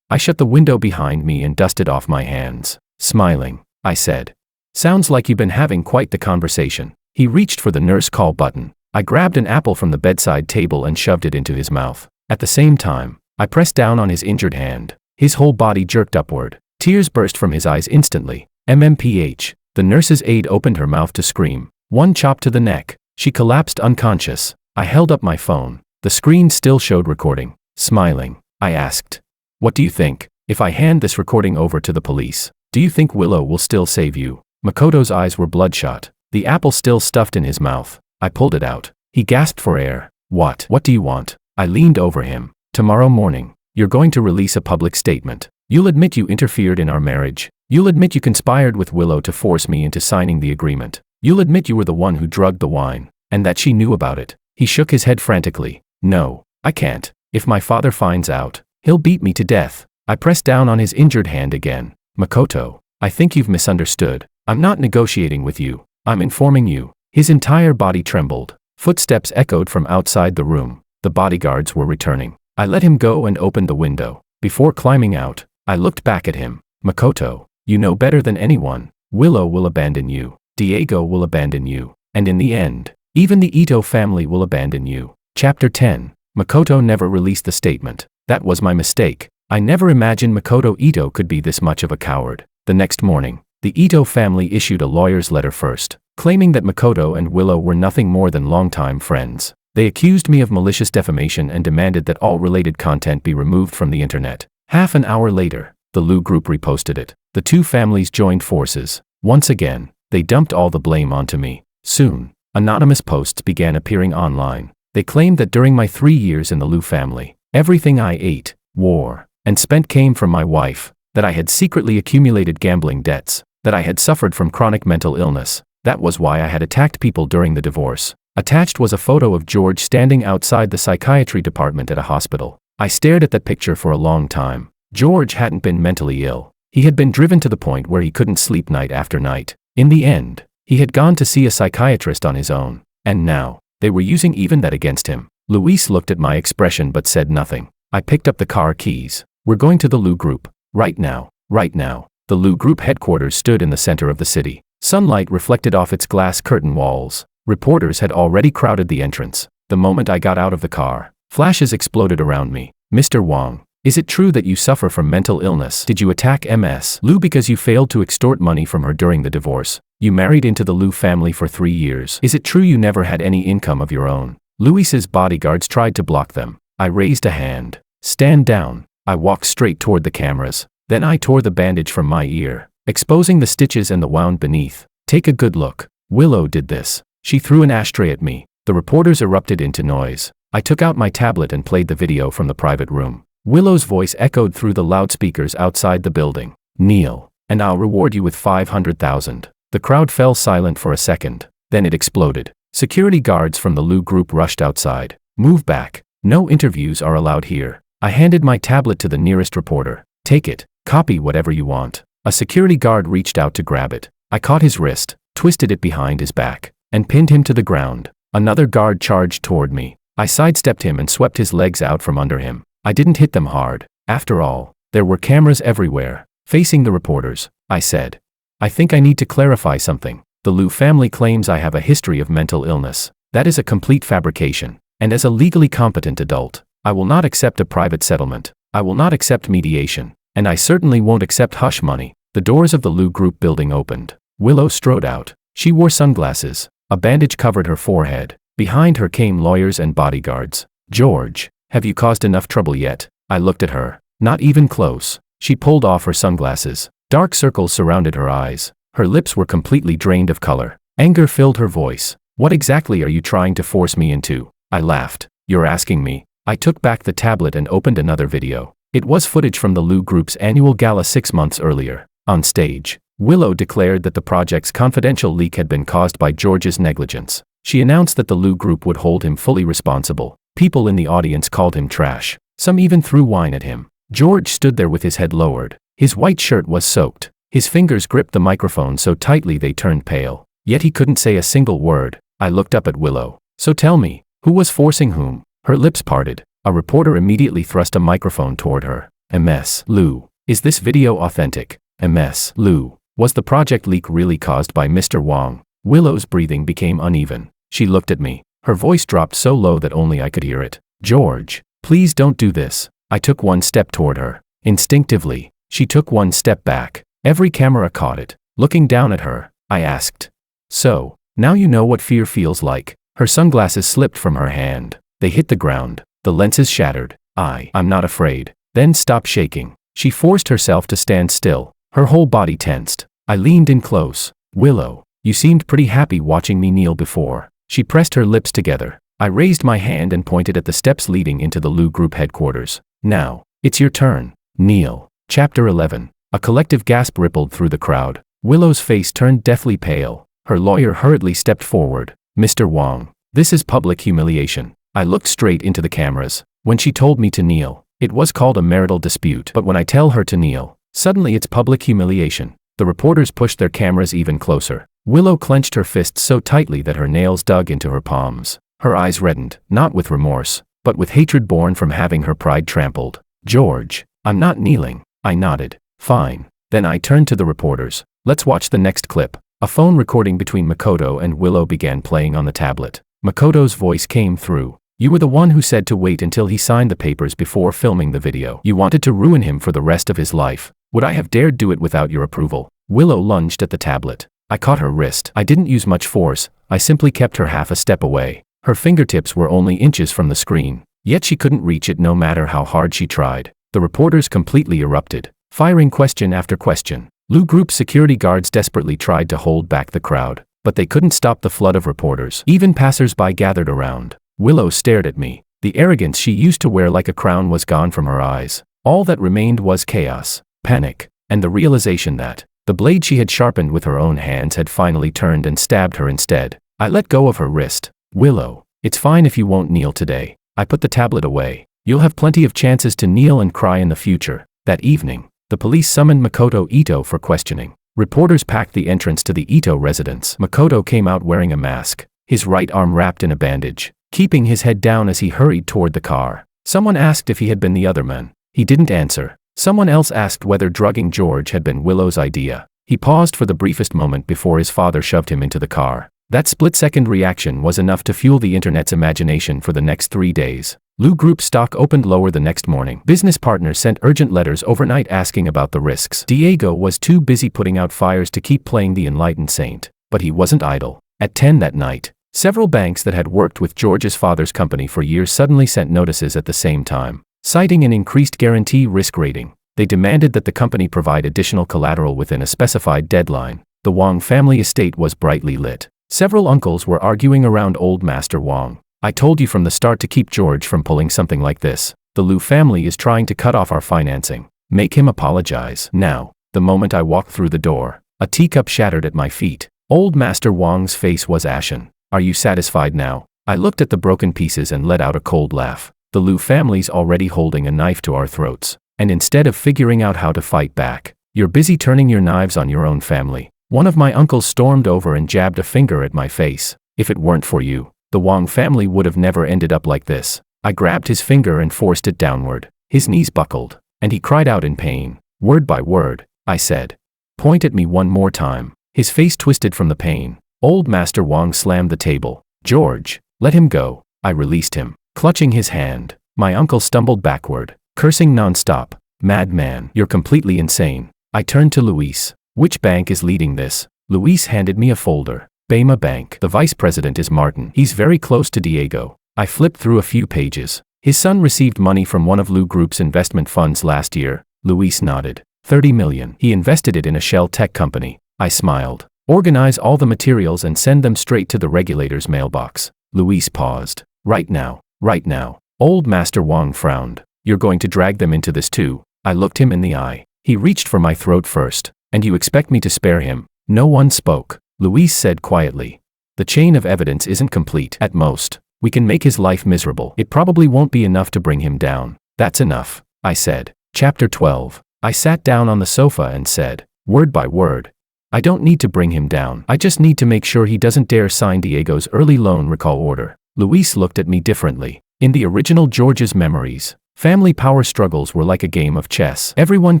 I shut the window behind me and dusted off my hands. Smiling, I said. Sounds like you've been having quite the conversation. He reached for the nurse call button. I grabbed an apple from the bedside table and shoved it into his mouth. At the same time, I pressed down on his injured hand. His whole body jerked upward. Tears burst from his eyes instantly. MMPH. The nurse's aide opened her mouth to scream. One chop to the neck. She collapsed unconscious. I held up my phone. The screen still showed recording. Smiling, I asked. What do you think? If I hand this recording over to the police, do you think Willow will still save you? Makoto's eyes were bloodshot. The apple still stuffed in his mouth. I pulled it out. He gasped for air. What do you want? I leaned over him. Tomorrow morning, you're going to release a public statement. You'll admit you interfered in our marriage. You'll admit you conspired with Willow to force me into signing the agreement. You'll admit you were the one who drugged the wine, and that she knew about it. He shook his head frantically. No, I can't. If my father finds out, he'll beat me to death. I pressed down on his injured hand again. Makoto, I think you've misunderstood. I'm not negotiating with you. I'm informing you. His entire body trembled. Footsteps echoed from outside the room. The bodyguards were returning. I let him go and opened the window. Before climbing out, I looked back at him. Makoto, you know better than anyone. Willow will abandon you. Diego will abandon you. And in the end, even the Ito family will abandon you. Chapter 10. Makoto never released the statement. That was my mistake. I never imagined Makoto Ito could be this much of a coward. The next morning, the Ito family issued a lawyer's letter first, claiming that Makoto and Willow were nothing more than longtime friends. They accused me of malicious defamation and demanded that all related content be removed from the internet. Half an hour later, the Lu group reposted it. The two families joined forces. Once again, they dumped all the blame onto me. Soon, anonymous posts began appearing online. They claimed that during my 3 years in the Lu family, everything I ate, wore, and spent came from my wife, that I had secretly accumulated gambling debts, that I had suffered from chronic mental illness. That was why I had attacked people during the divorce. Attached was a photo of George standing outside the psychiatry department at a hospital. I stared at that picture for a long time. George hadn't been mentally ill. He had been driven to the point where he couldn't sleep night after night. In the end, he had gone to see a psychiatrist on his own. And now, they were using even that against him. Luis looked at my expression but said nothing. I picked up the car keys. We're going to the Lu group. Right now. Right now. The Lu group headquarters stood in the center of the city. Sunlight reflected off its glass curtain walls. Reporters had already crowded the entrance. The moment I got out of the car, flashes exploded around me. Mr. Wang, is it true that you suffer from mental illness? Did you attack Ms. Lu because you failed to extort money from her during the divorce? You married into the Lu family for 3 years. Is it true you never had any income of your own? Luis's bodyguards tried to block them. I raised a hand. Stand down. I walked straight toward the cameras. Then I tore the bandage from my ear, exposing the stitches and the wound beneath. Take a good look. Willow did this. She threw an ashtray at me. The reporters erupted into noise. I took out my tablet and played the video from the private room. Willow's voice echoed through the loudspeakers outside the building. Kneel, and I'll reward you with 500,000. The crowd fell silent for a second. Then it exploded. Security guards from the Lu group rushed outside. Move back. No interviews are allowed here. I handed my tablet to the nearest reporter. Take it. Copy whatever you want. A security guard reached out to grab it. I caught his wrist, twisted it behind his back, and pinned him to the ground. Another guard charged toward me. I sidestepped him and swept his legs out from under him. I didn't hit them hard. After all, there were cameras everywhere. Facing the reporters, I said, I think I need to clarify something. The Lu family claims I have a history of mental illness. That is a complete fabrication. And as a legally competent adult, I will not accept a private settlement. I will not accept mediation. And I certainly won't accept hush money. The doors of the Lu group building opened. Willow strode out. She wore sunglasses. A bandage covered her forehead. Behind her came lawyers and bodyguards. George, have you caused enough trouble yet? I looked at her. Not even close. She pulled off her sunglasses. Dark circles surrounded her eyes. Her lips were completely drained of color. Anger filled her voice. What exactly are you trying to force me into? I laughed. You're asking me. I took back the tablet and opened another video. It was footage from the Lu group's annual gala 6 months earlier. On stage, Willow declared that the project's confidential leak had been caused by George's negligence. She announced that the Lu group would hold him fully responsible. People in the audience called him trash. Some even threw wine at him. George stood there with his head lowered. His white shirt was soaked. His fingers gripped the microphone so tightly they turned pale. Yet he couldn't say a single word. I looked up at Willow. So tell me, who was forcing whom? Her lips parted. A reporter immediately thrust a microphone toward her. Ms. Lou, is this video authentic? Ms. Lou, was the project leak really caused by Mr. Wong? Willow's breathing became uneven. She looked at me. Her voice dropped so low that only I could hear it. George, please don't do this. I took one step toward her. Instinctively, she took one step back. Every camera caught it. Looking down at her, I asked, so, now you know what fear feels like. Her sunglasses slipped from her hand. They hit the ground. The lenses shattered. I'm not afraid. Then stop shaking. She forced herself to stand still. Her whole body tensed. I leaned in close. Willow, you seemed pretty happy watching me kneel before. She pressed her lips together. I raised my hand and pointed at the steps leading into the Lou Group headquarters. Now, it's your turn. Kneel. Chapter 11. A collective gasp rippled through the crowd. Willow's face turned deathly pale. Her lawyer hurriedly stepped forward. Mr. Wong, this is public humiliation. I looked straight into the cameras. When she told me to kneel, it was called a marital dispute. But when I tell her to kneel, suddenly it's public humiliation. The reporters pushed their cameras even closer. Willow clenched her fists so tightly that her nails dug into her palms. Her eyes reddened, not with remorse, but with hatred born from having her pride trampled. George, I'm not kneeling. I nodded. Fine. Then I turned to the reporters. Let's watch the next clip. A phone recording between Makoto and Willow began playing on the tablet. Makoto's voice came through. You were the one who said to wait until he signed the papers before filming the video. You wanted to ruin him for the rest of his life. Would I have dared do it without your approval? Willow lunged at the tablet. I caught her wrist. I didn't use much force. I simply kept her half a step away. Her fingertips were only inches from the screen. Yet she couldn't reach it no matter how hard she tried. The reporters completely erupted, firing question after question. Lou Group security guards desperately tried to hold back the crowd, but they couldn't stop the flood of reporters. Even passers-by gathered around. Willow stared at me. The arrogance she used to wear like a crown was gone from her eyes. All that remained was chaos, panic, and the realization that the blade she had sharpened with her own hands had finally turned and stabbed her instead. I let go of her wrist. Willow, it's fine if you won't kneel today. I put the tablet away. You'll have plenty of chances to kneel and cry in the future. That evening, the police summoned Makoto Ito for questioning. Reporters packed the entrance to the Ito residence. Makoto came out wearing a mask, his right arm wrapped in a bandage, keeping his head down as he hurried toward the car. Someone asked if he had been the other man. He didn't answer. Someone else asked whether drugging George had been Willow's idea. He paused for the briefest moment before his father shoved him into the car. That split-second reaction was enough to fuel the internet's imagination for the next 3 days. Lou Group stock opened lower the next morning. Business partners sent urgent letters overnight asking about the risks. Diego was too busy putting out fires to keep playing the enlightened saint. But he wasn't idle. At 10 that night, several banks that had worked with George's father's company for years suddenly sent notices at the same time. Citing an increased guarantee risk rating, they demanded that the company provide additional collateral within a specified deadline. The Wong family estate was brightly lit. Several uncles were arguing around old Master Wong. I told you from the start to keep George from pulling something like this. The Liu family is trying to cut off our financing. Make him apologize. Now, the moment I walked through the door, a teacup shattered at my feet. Old Master Wong's face was ashen. Are you satisfied now? I looked at the broken pieces and let out a cold laugh. The Liu family's already holding a knife to our throats. And instead of figuring out how to fight back, you're busy turning your knives on your own family. One of my uncles stormed over and jabbed a finger at my face. If it weren't for you, the Wong family would have never ended up like this. I grabbed his finger and forced it downward. His knees buckled, and he cried out in pain. Word by word, I said. Point at me one more time. His face twisted from the pain. Old Master Wong slammed the table. George, let him go. I released him, clutching his hand. My uncle stumbled backward, cursing non-stop. Madman, you're completely insane. I turned to Luis. Which bank is leading this? Luis handed me a folder. Bema Bank. The vice president is Martin. He's very close to Diego. I flipped through a few pages. His son received money from one of Lou Group's investment funds last year. Luis nodded. 30 million. He invested it in a shell tech company. I smiled. Organize all the materials and send them straight to the regulator's mailbox. Luis paused. Right now. Right now. Old Master Wong frowned. You're going to drag them into this too. I looked him in the eye. He reached for my throat first. And you expect me to spare him? No one spoke. Luis said quietly. The chain of evidence isn't complete. At most, we can make his life miserable. It probably won't be enough to bring him down. That's enough, I said. Chapter 12. I sat down on the sofa and said, word by word. I don't need to bring him down. I just need to make sure he doesn't dare sign Diego's early loan recall order. Luis looked at me differently. In the original George's memories, family power struggles were like a game of chess. Everyone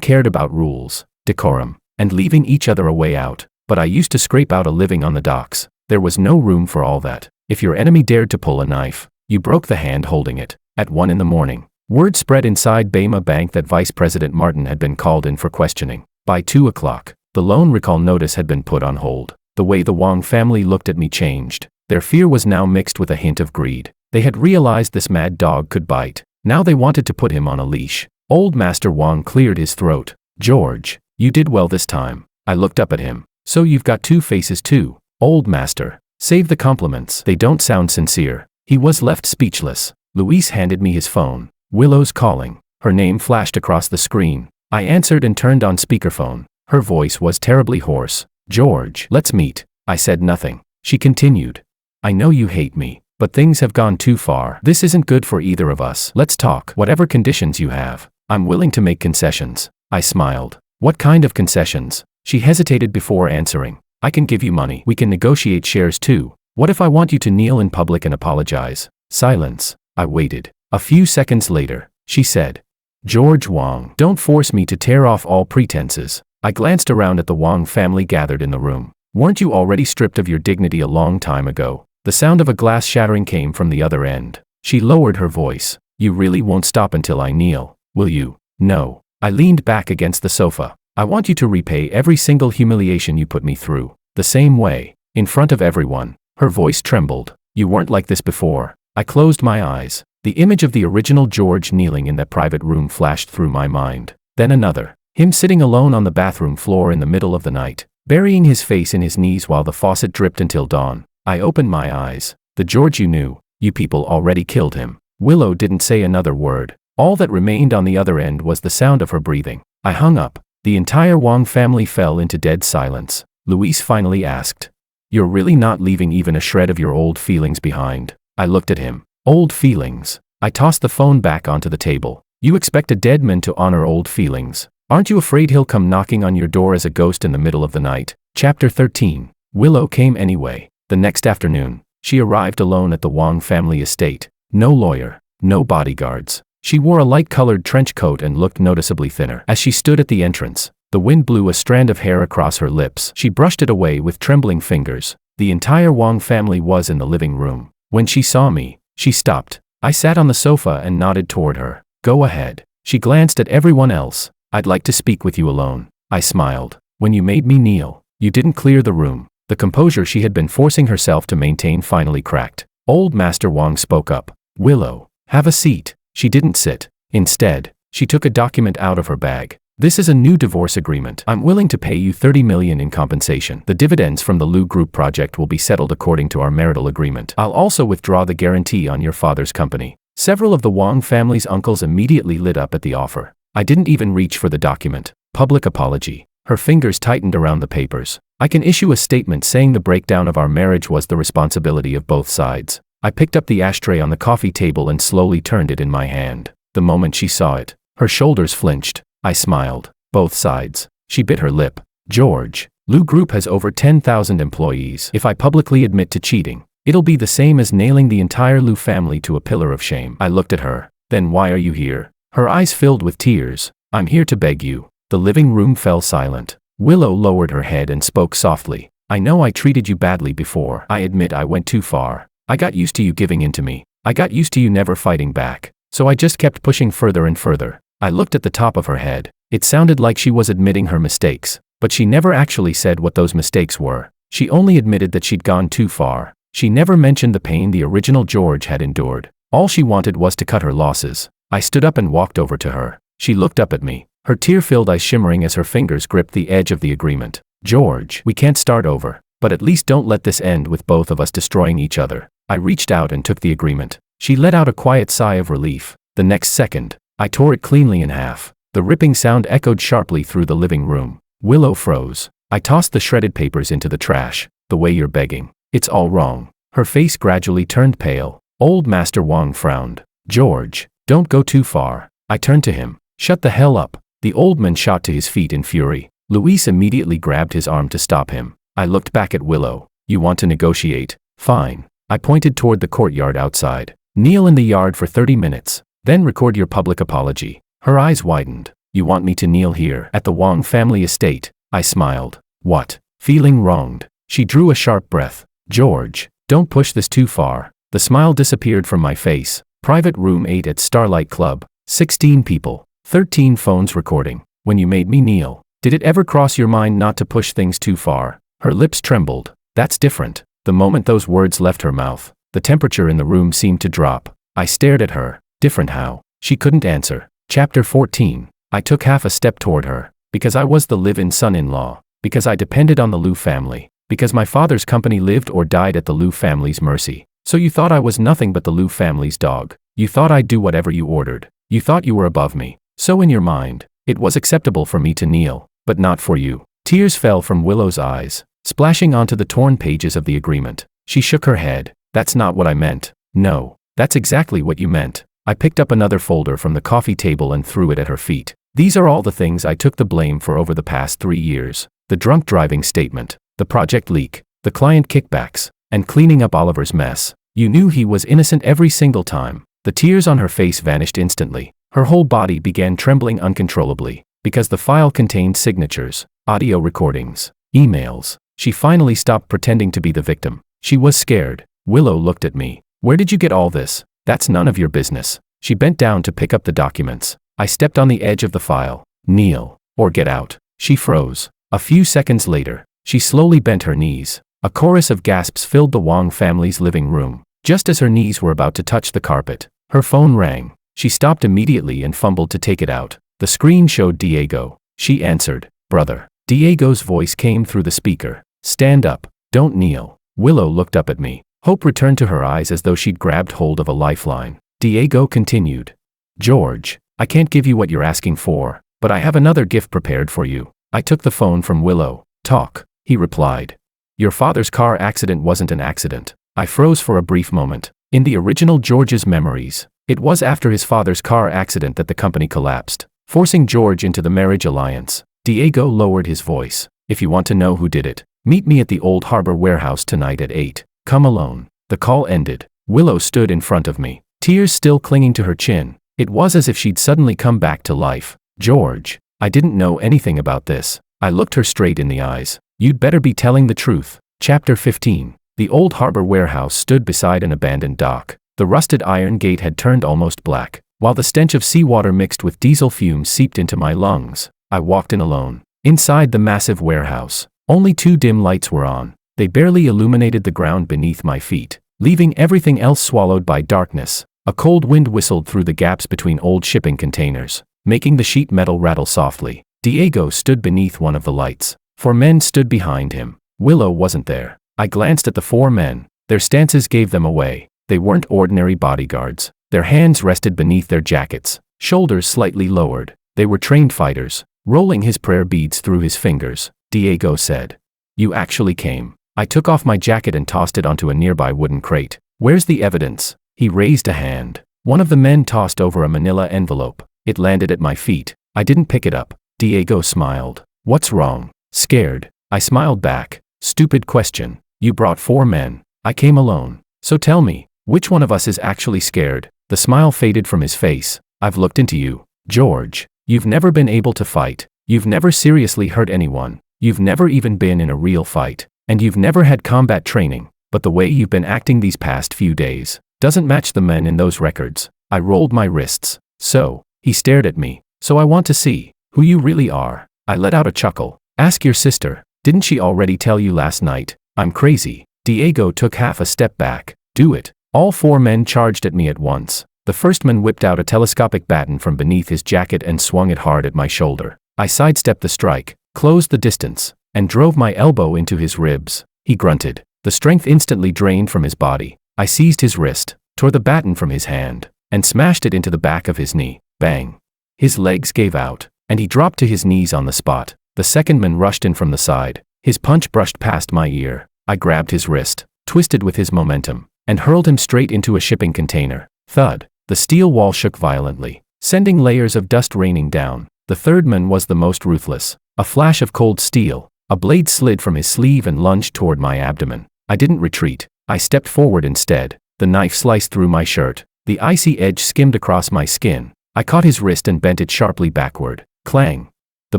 cared about rules, decorum, and leaving each other a way out. But I used to scrape out a living on the docks. There was no room for all that. If your enemy dared to pull a knife, you broke the hand holding it. At 1 a.m, word spread inside Bama Bank that Vice President Martin had been called in for questioning. By 2 o'clock, the loan recall notice had been put on hold. The way the Wong family looked at me changed. Their fear was now mixed with a hint of greed. They had realized this mad dog could bite. Now they wanted to put him on a leash. Old Master Wong cleared his throat. "George, you did well this time." I looked up at him. "So you've got two faces too, Old Master. Save the compliments. They don't sound sincere." He was left speechless. Luis handed me his phone. "Willow's calling." Her name flashed across the screen. I answered and turned on speakerphone. Her voice was terribly hoarse. "George, let's meet." I said nothing. She continued. "I know you hate me, but things have gone too far. This isn't good for either of us. Let's talk. Whatever conditions you have. I'm willing to make concessions." I smiled. "What kind of concessions?" She hesitated before answering. "I can give you money. We can negotiate shares too. What if I want you to kneel in public and apologize?" Silence. I waited. A few seconds later, she said, "George Wong, don't force me to tear off all pretenses." I glanced around at the Wong family gathered in the room. "Weren't you already stripped of your dignity a long time ago?" The sound of a glass shattering came from the other end. She lowered her voice. "You really won't stop until I kneel, will you?" "No." I leaned back against the sofa. "I want you to repay every single humiliation you put me through. The same way, in front of everyone." Her voice trembled. "You weren't like this before." I closed my eyes. The image of the original George kneeling in that private room flashed through my mind. Then another. Him sitting alone on the bathroom floor in the middle of the night, burying his face in his knees while the faucet dripped until dawn. I opened my eyes. "The George you knew, you people already killed him." Willow didn't say another word. All that remained on the other end was the sound of her breathing. I hung up. The entire Wong family fell into dead silence. Luis finally asked, "You're really not leaving even a shred of your old feelings behind?" I looked at him. "Old feelings?" I tossed the phone back onto the table. "You expect a dead man to honor old feelings? Aren't you afraid he'll come knocking on your door as a ghost in the middle of the night?" Chapter 13. Willow came anyway. The next afternoon, she arrived alone at the Wong family estate. No lawyer, no bodyguards. She wore a light-colored trench coat and looked noticeably thinner. As she stood at the entrance, the wind blew a strand of hair across her lips. She brushed it away with trembling fingers. The entire Wong family was in the living room. When she saw me, she stopped. I sat on the sofa and nodded toward her. "Go ahead." She glanced at everyone else. "I'd like to speak with you alone." I smiled. "When you made me kneel, you didn't clear the room." The composure she had been forcing herself to maintain finally cracked. Old Master Wong spoke up. "Willow, have a seat." She didn't sit. Instead, she took a document out of her bag. "This is a new divorce agreement. I'm willing to pay you $30 million in compensation. The dividends from the Lu Group project will be settled according to our marital agreement. I'll also withdraw the guarantee on your father's company." Several of the Wong family's uncles immediately lit up at the offer. I didn't even reach for the document. "Public apology." Her fingers tightened around the papers. "I can issue a statement saying the breakdown of our marriage was the responsibility of both sides." I picked up the ashtray on the coffee table and slowly turned it in my hand. The moment she saw it, her shoulders flinched. I smiled. "Both sides." She bit her lip. "George, Lu Group has over 10,000 employees. If I publicly admit to cheating, it'll be the same as nailing the entire Lu family to a pillar of shame." I looked at her. "Then why are you here?" Her eyes filled with tears. "I'm here to beg you." The living room fell silent. Willow lowered her head and spoke softly. "I know I treated you badly before. I admit I went too far. I got used to you giving in to me. I got used to you never fighting back. So I just kept pushing further and further." I looked at the top of her head. It sounded like she was admitting her mistakes, but she never actually said what those mistakes were. She only admitted that she'd gone too far. She never mentioned the pain the original George had endured. All she wanted was to cut her losses. I stood up and walked over to her. She looked up at me, her tear-filled eyes shimmering as her fingers gripped the edge of the agreement. "George, we can't start over, but at least don't let this end with both of us destroying each other." I reached out and took the agreement. She let out a quiet sigh of relief. The next second, I tore it cleanly in half. The ripping sound echoed sharply through the living room. Willow froze. I tossed the shredded papers into the trash. "The way you're begging. It's all wrong." Her face gradually turned pale. Old Master Wong frowned. "George, don't go too far." I turned to him. "Shut the hell up." The old man shot to his feet in fury. Luis immediately grabbed his arm to stop him. I looked back at Willow. You want to negotiate? Fine. I pointed toward the courtyard outside. Kneel in the yard for 30 minutes. Then record your public apology. Her eyes widened. You want me to kneel here at the Wong family estate? I smiled. What? Feeling wronged. She drew a sharp breath. George, don't push this too far. The smile disappeared from my face. Private room 8 at Starlight Club. 16 people. 13 phones recording. When you made me kneel, did it ever cross your mind not to push things too far? Her lips trembled. That's different. The moment those words left her mouth, the temperature in the room seemed to drop. I stared at her. Different how? She couldn't answer. Chapter 14. I took half a step toward her. Because I was the live-in son-in-law. Because I depended on the Liu family. Because my father's company lived or died at the Liu family's mercy. So you thought I was nothing but the Liu family's dog. You thought I'd do whatever you ordered. You thought you were above me. So in your mind, it was acceptable for me to kneel, but not for you. Tears fell from Willow's eyes, splashing onto the torn pages of the agreement. She shook her head. That's not what I meant. No, that's exactly what you meant. I picked up another folder from the coffee table and threw it at her feet. These are all the things I took the blame for over the past 3 years. The drunk driving statement, the project leak, the client kickbacks, and cleaning up Oliver's mess. You knew he was innocent every single time. The tears on her face vanished instantly. Her whole body began trembling uncontrollably, because the file contained signatures, audio recordings, emails. She finally stopped pretending to be the victim. She was scared. Willow looked at me. Where did you get all this? That's none of your business. She bent down to pick up the documents. I stepped on the edge of the file. Kneel, or get out. She froze. A few seconds later, she slowly bent her knees. A chorus of gasps filled the Wong family's living room. Just as her knees were about to touch the carpet, her phone rang. She stopped immediately and fumbled to take it out. The screen showed Diego. She answered. Brother. Diego's voice came through the speaker. Stand up. Don't kneel. Willow looked up at me. Hope returned to her eyes as though she'd grabbed hold of a lifeline. Diego continued. George, I can't give you what you're asking for, but I have another gift prepared for you. I took the phone from Willow. Talk, he replied. Your father's car accident wasn't an accident. I froze for a brief moment. In the original George's memories, it was after his father's car accident that the company collapsed, forcing George into the marriage alliance. Diego lowered his voice. If you want to know who did it, meet me at the Old Harbor warehouse tonight at 8. Come alone. The call ended. Willow stood in front of me, tears still clinging to her chin. It was as if she'd suddenly come back to life. George, I didn't know anything about this. I looked her straight in the eyes. You'd better be telling the truth. Chapter 15. The Old Harbor warehouse stood beside an abandoned dock. The rusted iron gate had turned almost black, while the stench of seawater mixed with diesel fumes seeped into my lungs. I walked in alone. Inside the massive warehouse, only 2 dim lights were on. They barely illuminated the ground beneath my feet, leaving everything else swallowed by darkness. A cold wind whistled through the gaps between old shipping containers, making the sheet metal rattle softly. Diego stood beneath one of the lights. 4 men stood behind him. Willow wasn't there. I glanced at the 4 men. Their stances gave them away. They weren't ordinary bodyguards. Their hands rested beneath their jackets, shoulders slightly lowered. They were trained fighters. Rolling his prayer beads through his fingers, Diego said. You actually came. I took off my jacket and tossed it onto a nearby wooden crate. Where's the evidence? He raised a hand. One of the men tossed over a manila envelope. It landed at my feet. I didn't pick it up. Diego smiled. What's wrong? Scared. I smiled back. Stupid question. You brought 4 men. I came alone. So tell me, which one of us is actually scared? The smile faded from his face. I've looked into you, George. You've never been able to fight. You've never seriously hurt anyone. You've never even been in a real fight. And you've never had combat training. But the way you've been acting these past few days doesn't match the men in those records. I rolled my wrists. So, he stared at me. So I want to see who you really are. I let out a chuckle. Ask your sister. Didn't she already tell you last night? I'm crazy. Diego took half a step back. Do it. All 4 men charged at me at once. The first man whipped out a telescopic baton from beneath his jacket and swung it hard at my shoulder. I sidestepped the strike, closed the distance, and drove my elbow into his ribs. He grunted. The strength instantly drained from his body. I seized his wrist, tore the baton from his hand, and smashed it into the back of his knee. Bang. His legs gave out, and he dropped to his knees on the spot. The second man rushed in from the side. His punch brushed past my ear. I grabbed his wrist, twisted with his momentum, and hurled him straight into a shipping container. Thud. The steel wall shook violently, sending layers of dust raining down. The third man was the most ruthless. A flash of cold steel. A blade slid from his sleeve and lunged toward my abdomen. I didn't retreat. I stepped forward instead. The knife sliced through my shirt. The icy edge skimmed across my skin. I caught his wrist and bent it sharply backward. Clang. The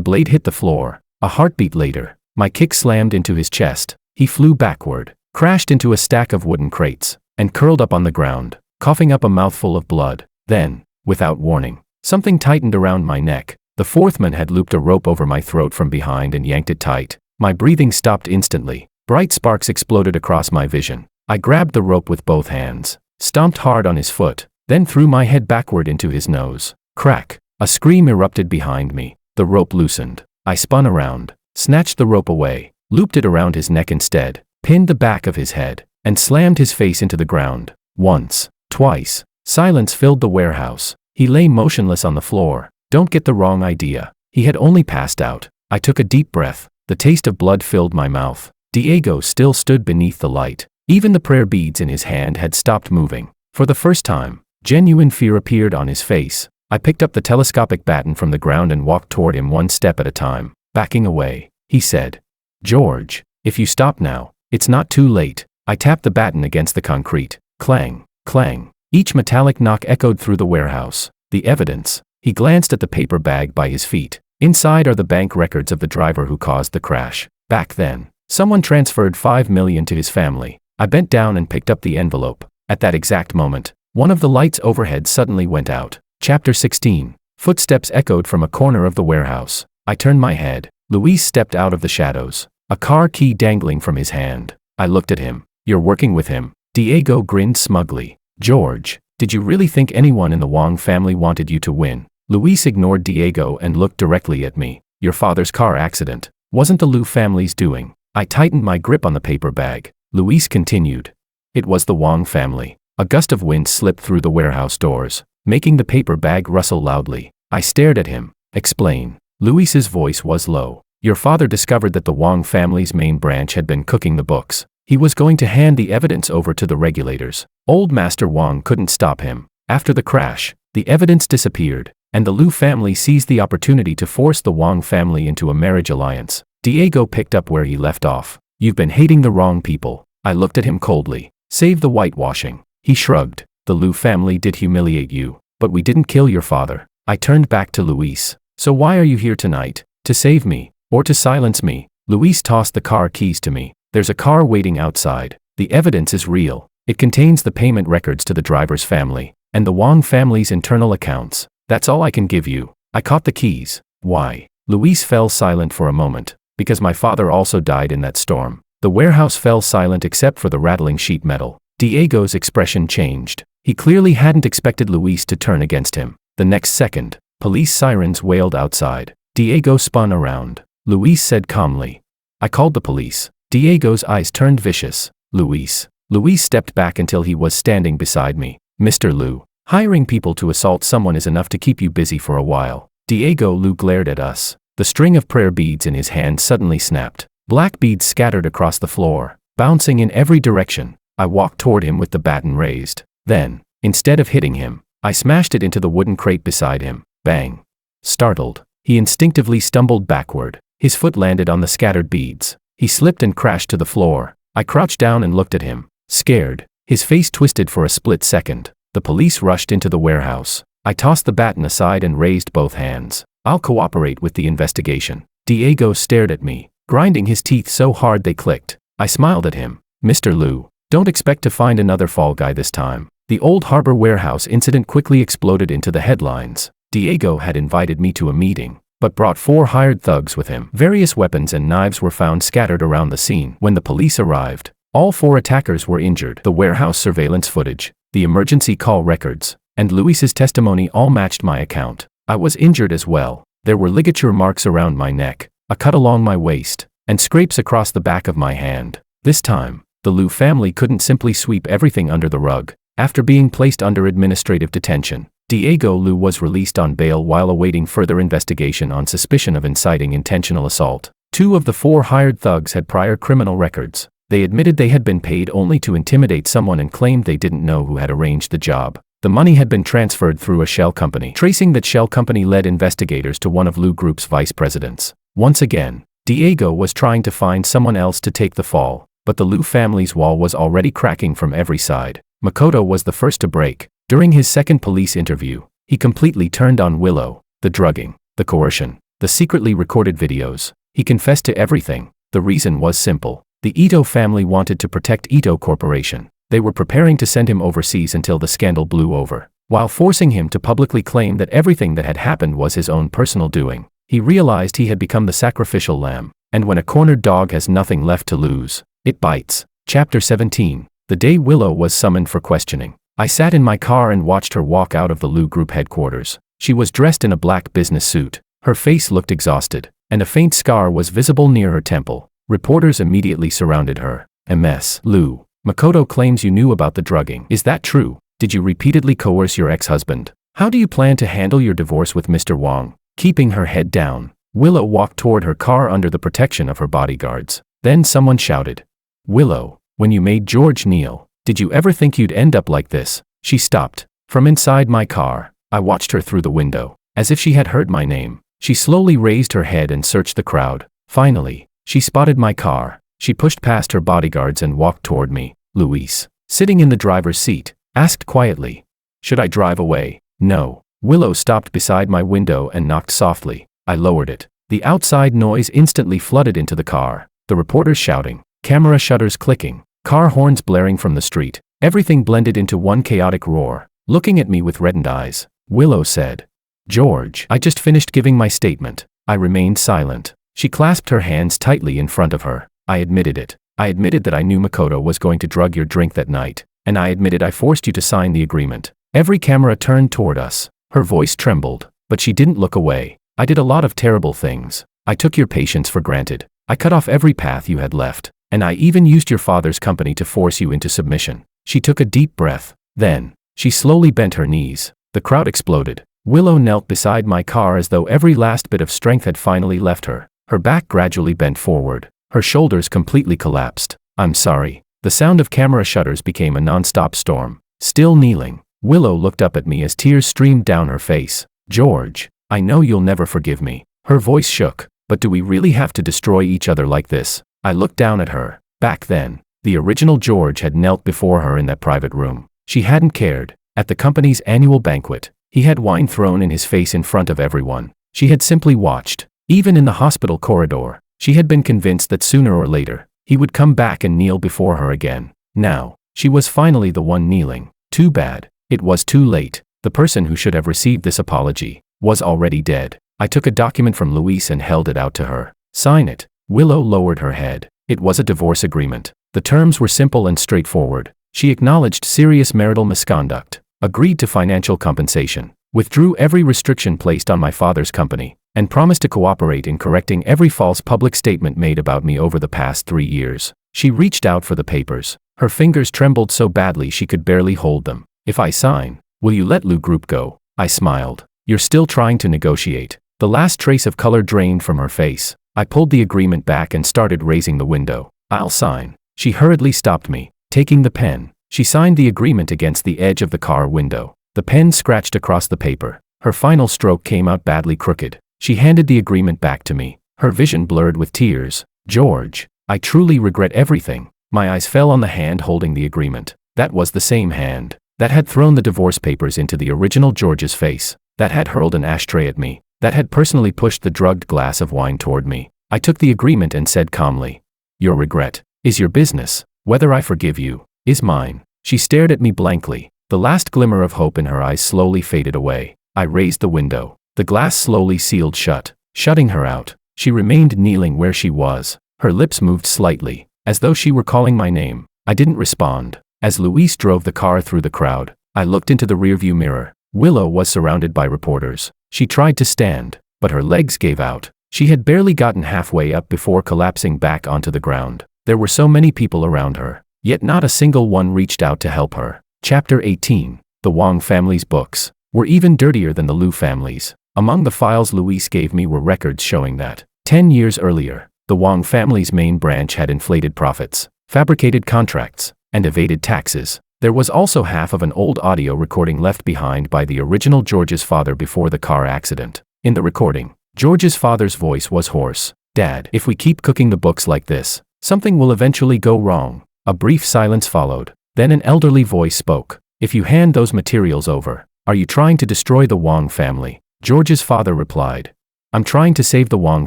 blade hit the floor. A heartbeat later, my kick slammed into his chest. He flew backward, crashed into a stack of wooden crates, and curled up on the ground, coughing up a mouthful of blood. Then, without warning, something tightened around my neck. The fourth man had looped a rope over my throat from behind and yanked it tight. My breathing stopped instantly. Bright sparks exploded across my vision. I grabbed the rope with both hands, stomped hard on his foot, then threw my head backward into his nose. Crack! A scream erupted behind me. The rope loosened. I spun around, snatched the rope away, looped it around his neck instead, pinned the back of his head, and slammed his face into the ground. Once, twice. Silence filled the warehouse. He lay motionless on the floor. Don't get the wrong idea. He had only passed out. I took a deep breath. The taste of blood filled my mouth. Diego still stood beneath the light. Even the prayer beads in his hand had stopped moving. For the first time, genuine fear appeared on his face. I picked up the telescopic baton from the ground and walked toward him one step at a time. Backing away, he said, "George, if you stop now, it's not too late." I tapped the baton against the concrete. Clang, clang. Each metallic knock echoed through the warehouse. The evidence. He glanced at the paper bag by his feet. Inside are the bank records of the driver who caused the crash. Back then, someone transferred $5 million to his family. I bent down and picked up the envelope. At that exact moment, one of the lights overhead suddenly went out. Chapter 16. Footsteps echoed from a corner of the warehouse. I turned my head. Luis stepped out of the shadows, a car key dangling from his hand. I looked at him. "You're working with him." Diego grinned smugly. "George, did you really think anyone in the Wong family wanted you to win?" Luis ignored Diego and looked directly at me. "Your father's car accident wasn't the Liu family's doing." I tightened my grip on the paper bag. Luis continued. "It was the Wong family." A gust of wind slipped through the warehouse doors, making the paper bag rustle loudly. I stared at him. "Explain." Luis's voice was low. "Your father discovered that the Wong family's main branch had been cooking the books. He was going to hand the evidence over to the regulators. Old Master Wong couldn't stop him. After the crash, the evidence disappeared, and the Liu family seized the opportunity to force the Wong family into a marriage alliance." Diego picked up where he left off. "You've been hating the wrong people." I looked at him coldly. "Save the whitewashing." He shrugged. "The Liu family did humiliate you, but we didn't kill your father." I turned back to Luis. "So why are you here tonight? To save me, or to silence me?" Luis tossed the car keys to me. "There's a car waiting outside. The evidence is real. It contains the payment records to the driver's family, and the Wong family's internal accounts. That's all I can give you." I caught the keys. "Why?" Luis fell silent for a moment. "Because my father also died in that storm." The warehouse fell silent except for the rattling sheet metal. Diego's expression changed. He clearly hadn't expected Luis to turn against him. The next second, police sirens wailed outside. Diego spun around. Luis said calmly, "I called the police." Diego's eyes turned vicious. "Luis." Luis stepped back until he was standing beside me. "Mr. Liu, hiring people to assault someone is enough to keep you busy for a while." Diego Liu glared at us. The string of prayer beads in his hand suddenly snapped. Black beads scattered across the floor, bouncing in every direction. I walked toward him with the baton raised. Then, instead of hitting him, I smashed it into the wooden crate beside him. Bang. Startled, he instinctively stumbled backward. His foot landed on the scattered beads. He slipped and crashed to the floor. I crouched down and looked at him, scared. His face twisted for a split second. The police rushed into the warehouse. I tossed the baton aside and raised both hands. "I'll cooperate with the investigation." Diego stared at me, grinding his teeth so hard they clicked. I smiled at him. "Mr. Liu, don't expect to find another fall guy this time." The Old Harbor warehouse incident quickly exploded into the headlines. Diego had invited me to a meeting, but brought 4 hired thugs with him. Various weapons and knives were found scattered around the scene. When the police arrived, all 4 attackers were injured. The warehouse surveillance footage, the emergency call records, and Luis's testimony all matched my account. I was injured as well. There were ligature marks around my neck, a cut along my waist, and scrapes across the back of my hand. This time, the Liu family couldn't simply sweep everything under the rug. After being placed under administrative detention, Diego Liu was released on bail while awaiting further investigation on suspicion of inciting intentional assault. 2 of the 4 hired thugs had prior criminal records. They admitted they had been paid only to intimidate someone and claimed they didn't know who had arranged the job. The money had been transferred through a shell company. Tracing that shell company led investigators to one of Lu Group's vice presidents. Once again, Diego was trying to find someone else to take the fall, but the Lu family's wall was already cracking from every side. Makoto was the first to break. During his second police interview, he completely turned on Willow. The drugging, the coercion, the secretly recorded videos. He confessed to everything. The reason was simple. The Ito family wanted to protect Ito Corporation. They were preparing to send him overseas until the scandal blew over. While forcing him to publicly claim that everything that had happened was his own personal doing, he realized he had become the sacrificial lamb. And when a cornered dog has nothing left to lose, it bites. Chapter 17. The day Willow was summoned for questioning. I sat in my car and watched her walk out of the Lu Group headquarters. She was dressed in a black business suit. Her face looked exhausted, and a faint scar was visible near her temple. Reporters immediately surrounded her. MS. Lu, Makoto claims you knew about the drugging. Is that true? Did you repeatedly coerce your ex-husband? How do you plan to handle your divorce with Mr. Wong? Keeping her head down, Willow walked toward her car under the protection of her bodyguards. Then someone shouted, "Willow, when you made George kneel, did you ever think you'd end up like this?" She stopped. From inside my car, I watched her through the window. As if she had heard my name, she slowly raised her head and searched the crowd. Finally, she spotted my car. She pushed past her bodyguards and walked toward me. Luis, sitting in the driver's seat, asked quietly, "Should I drive away?" "No." Willow stopped beside my window and knocked softly. I lowered it. The outside noise instantly flooded into the car. The reporters shouting, camera shutters clicking, car horns blaring from the street. Everything blended into one chaotic roar. Looking at me with reddened eyes, Willow said, "George, I just finished giving my statement." I remained silent. She clasped her hands tightly in front of her. I admitted it. I admitted that I knew Makoto was going to drug your drink that night, and I admitted I forced you to sign the agreement. Every camera turned toward us. Her voice trembled, but she didn't look away. I did a lot of terrible things. I took your patience for granted. I cut off every path you had left, and I even used your father's company to force you into submission. She took a deep breath. Then, she slowly bent her knees. The crowd exploded. Willow knelt beside my car as though every last bit of strength had finally left her. Her back gradually bent forward. Her shoulders completely collapsed. "I'm sorry." The sound of camera shutters became a non-stop storm. Still kneeling, Willow looked up at me as tears streamed down her face. "George, I know you'll never forgive me." Her voice shook. "But do we really have to destroy each other like this?" I looked down at her. Back then, the original George had knelt before her in that private room. She hadn't cared. At the company's annual banquet, he had wine thrown in his face in front of everyone. She had simply watched. Even in the hospital corridor, she had been convinced that sooner or later, he would come back and kneel before her again. Now, she was finally the one kneeling. Too bad. It was too late. The person who should have received this apology was already dead. I took a document from Luis and held it out to her. "Sign it." Willow lowered her head. It was a divorce agreement. The terms were simple and straightforward. She acknowledged serious marital misconduct, agreed to financial compensation, withdrew every restriction placed on my father's company, and promised to cooperate in correcting every false public statement made about me over the past 3 years. She reached out for the papers. Her fingers trembled so badly she could barely hold them. "If I sign, will you let Lu Group go?" I smiled. "You're still trying to negotiate." The last trace of color drained from her face. I pulled the agreement back and started raising the window. "I'll sign." She hurriedly stopped me. Taking the pen, she signed the agreement against the edge of the car window. The pen scratched across the paper. Her final stroke came out badly crooked. She handed the agreement back to me. Her vision blurred with tears. "George, I truly regret everything." My eyes fell on the hand holding the agreement. That was the same hand that had thrown the divorce papers into the original George's face, that had hurled an ashtray at me, that had personally pushed the drugged glass of wine toward me. I took the agreement and said calmly, "Your regret is your business. Whether I forgive you is mine." She stared at me blankly. The last glimmer of hope in her eyes slowly faded away. I raised the window. The glass slowly sealed shut, shutting her out. She remained kneeling where she was. Her lips moved slightly, as though she were calling my name. I didn't respond. As Luis drove the car through the crowd, I looked into the rearview mirror. Willow was surrounded by reporters. She tried to stand, but her legs gave out. She had barely gotten halfway up before collapsing back onto the ground. There were so many people around her, yet not a single one reached out to help her. Chapter 18. The Wong family's books were even dirtier than the Lu family's. Among the files Luis gave me were records showing that, 10 years earlier, the Wong family's main branch had inflated profits, fabricated contracts, and evaded taxes. There was also half of an old audio recording left behind by the original George's father before the car accident. In the recording, George's father's voice was hoarse. "Dad, if we keep cooking the books like this, something will eventually go wrong." A brief silence followed. Then an elderly voice spoke. "If you hand those materials over, are you trying to destroy the Wong family?" George's father replied, "I'm trying to save the Wong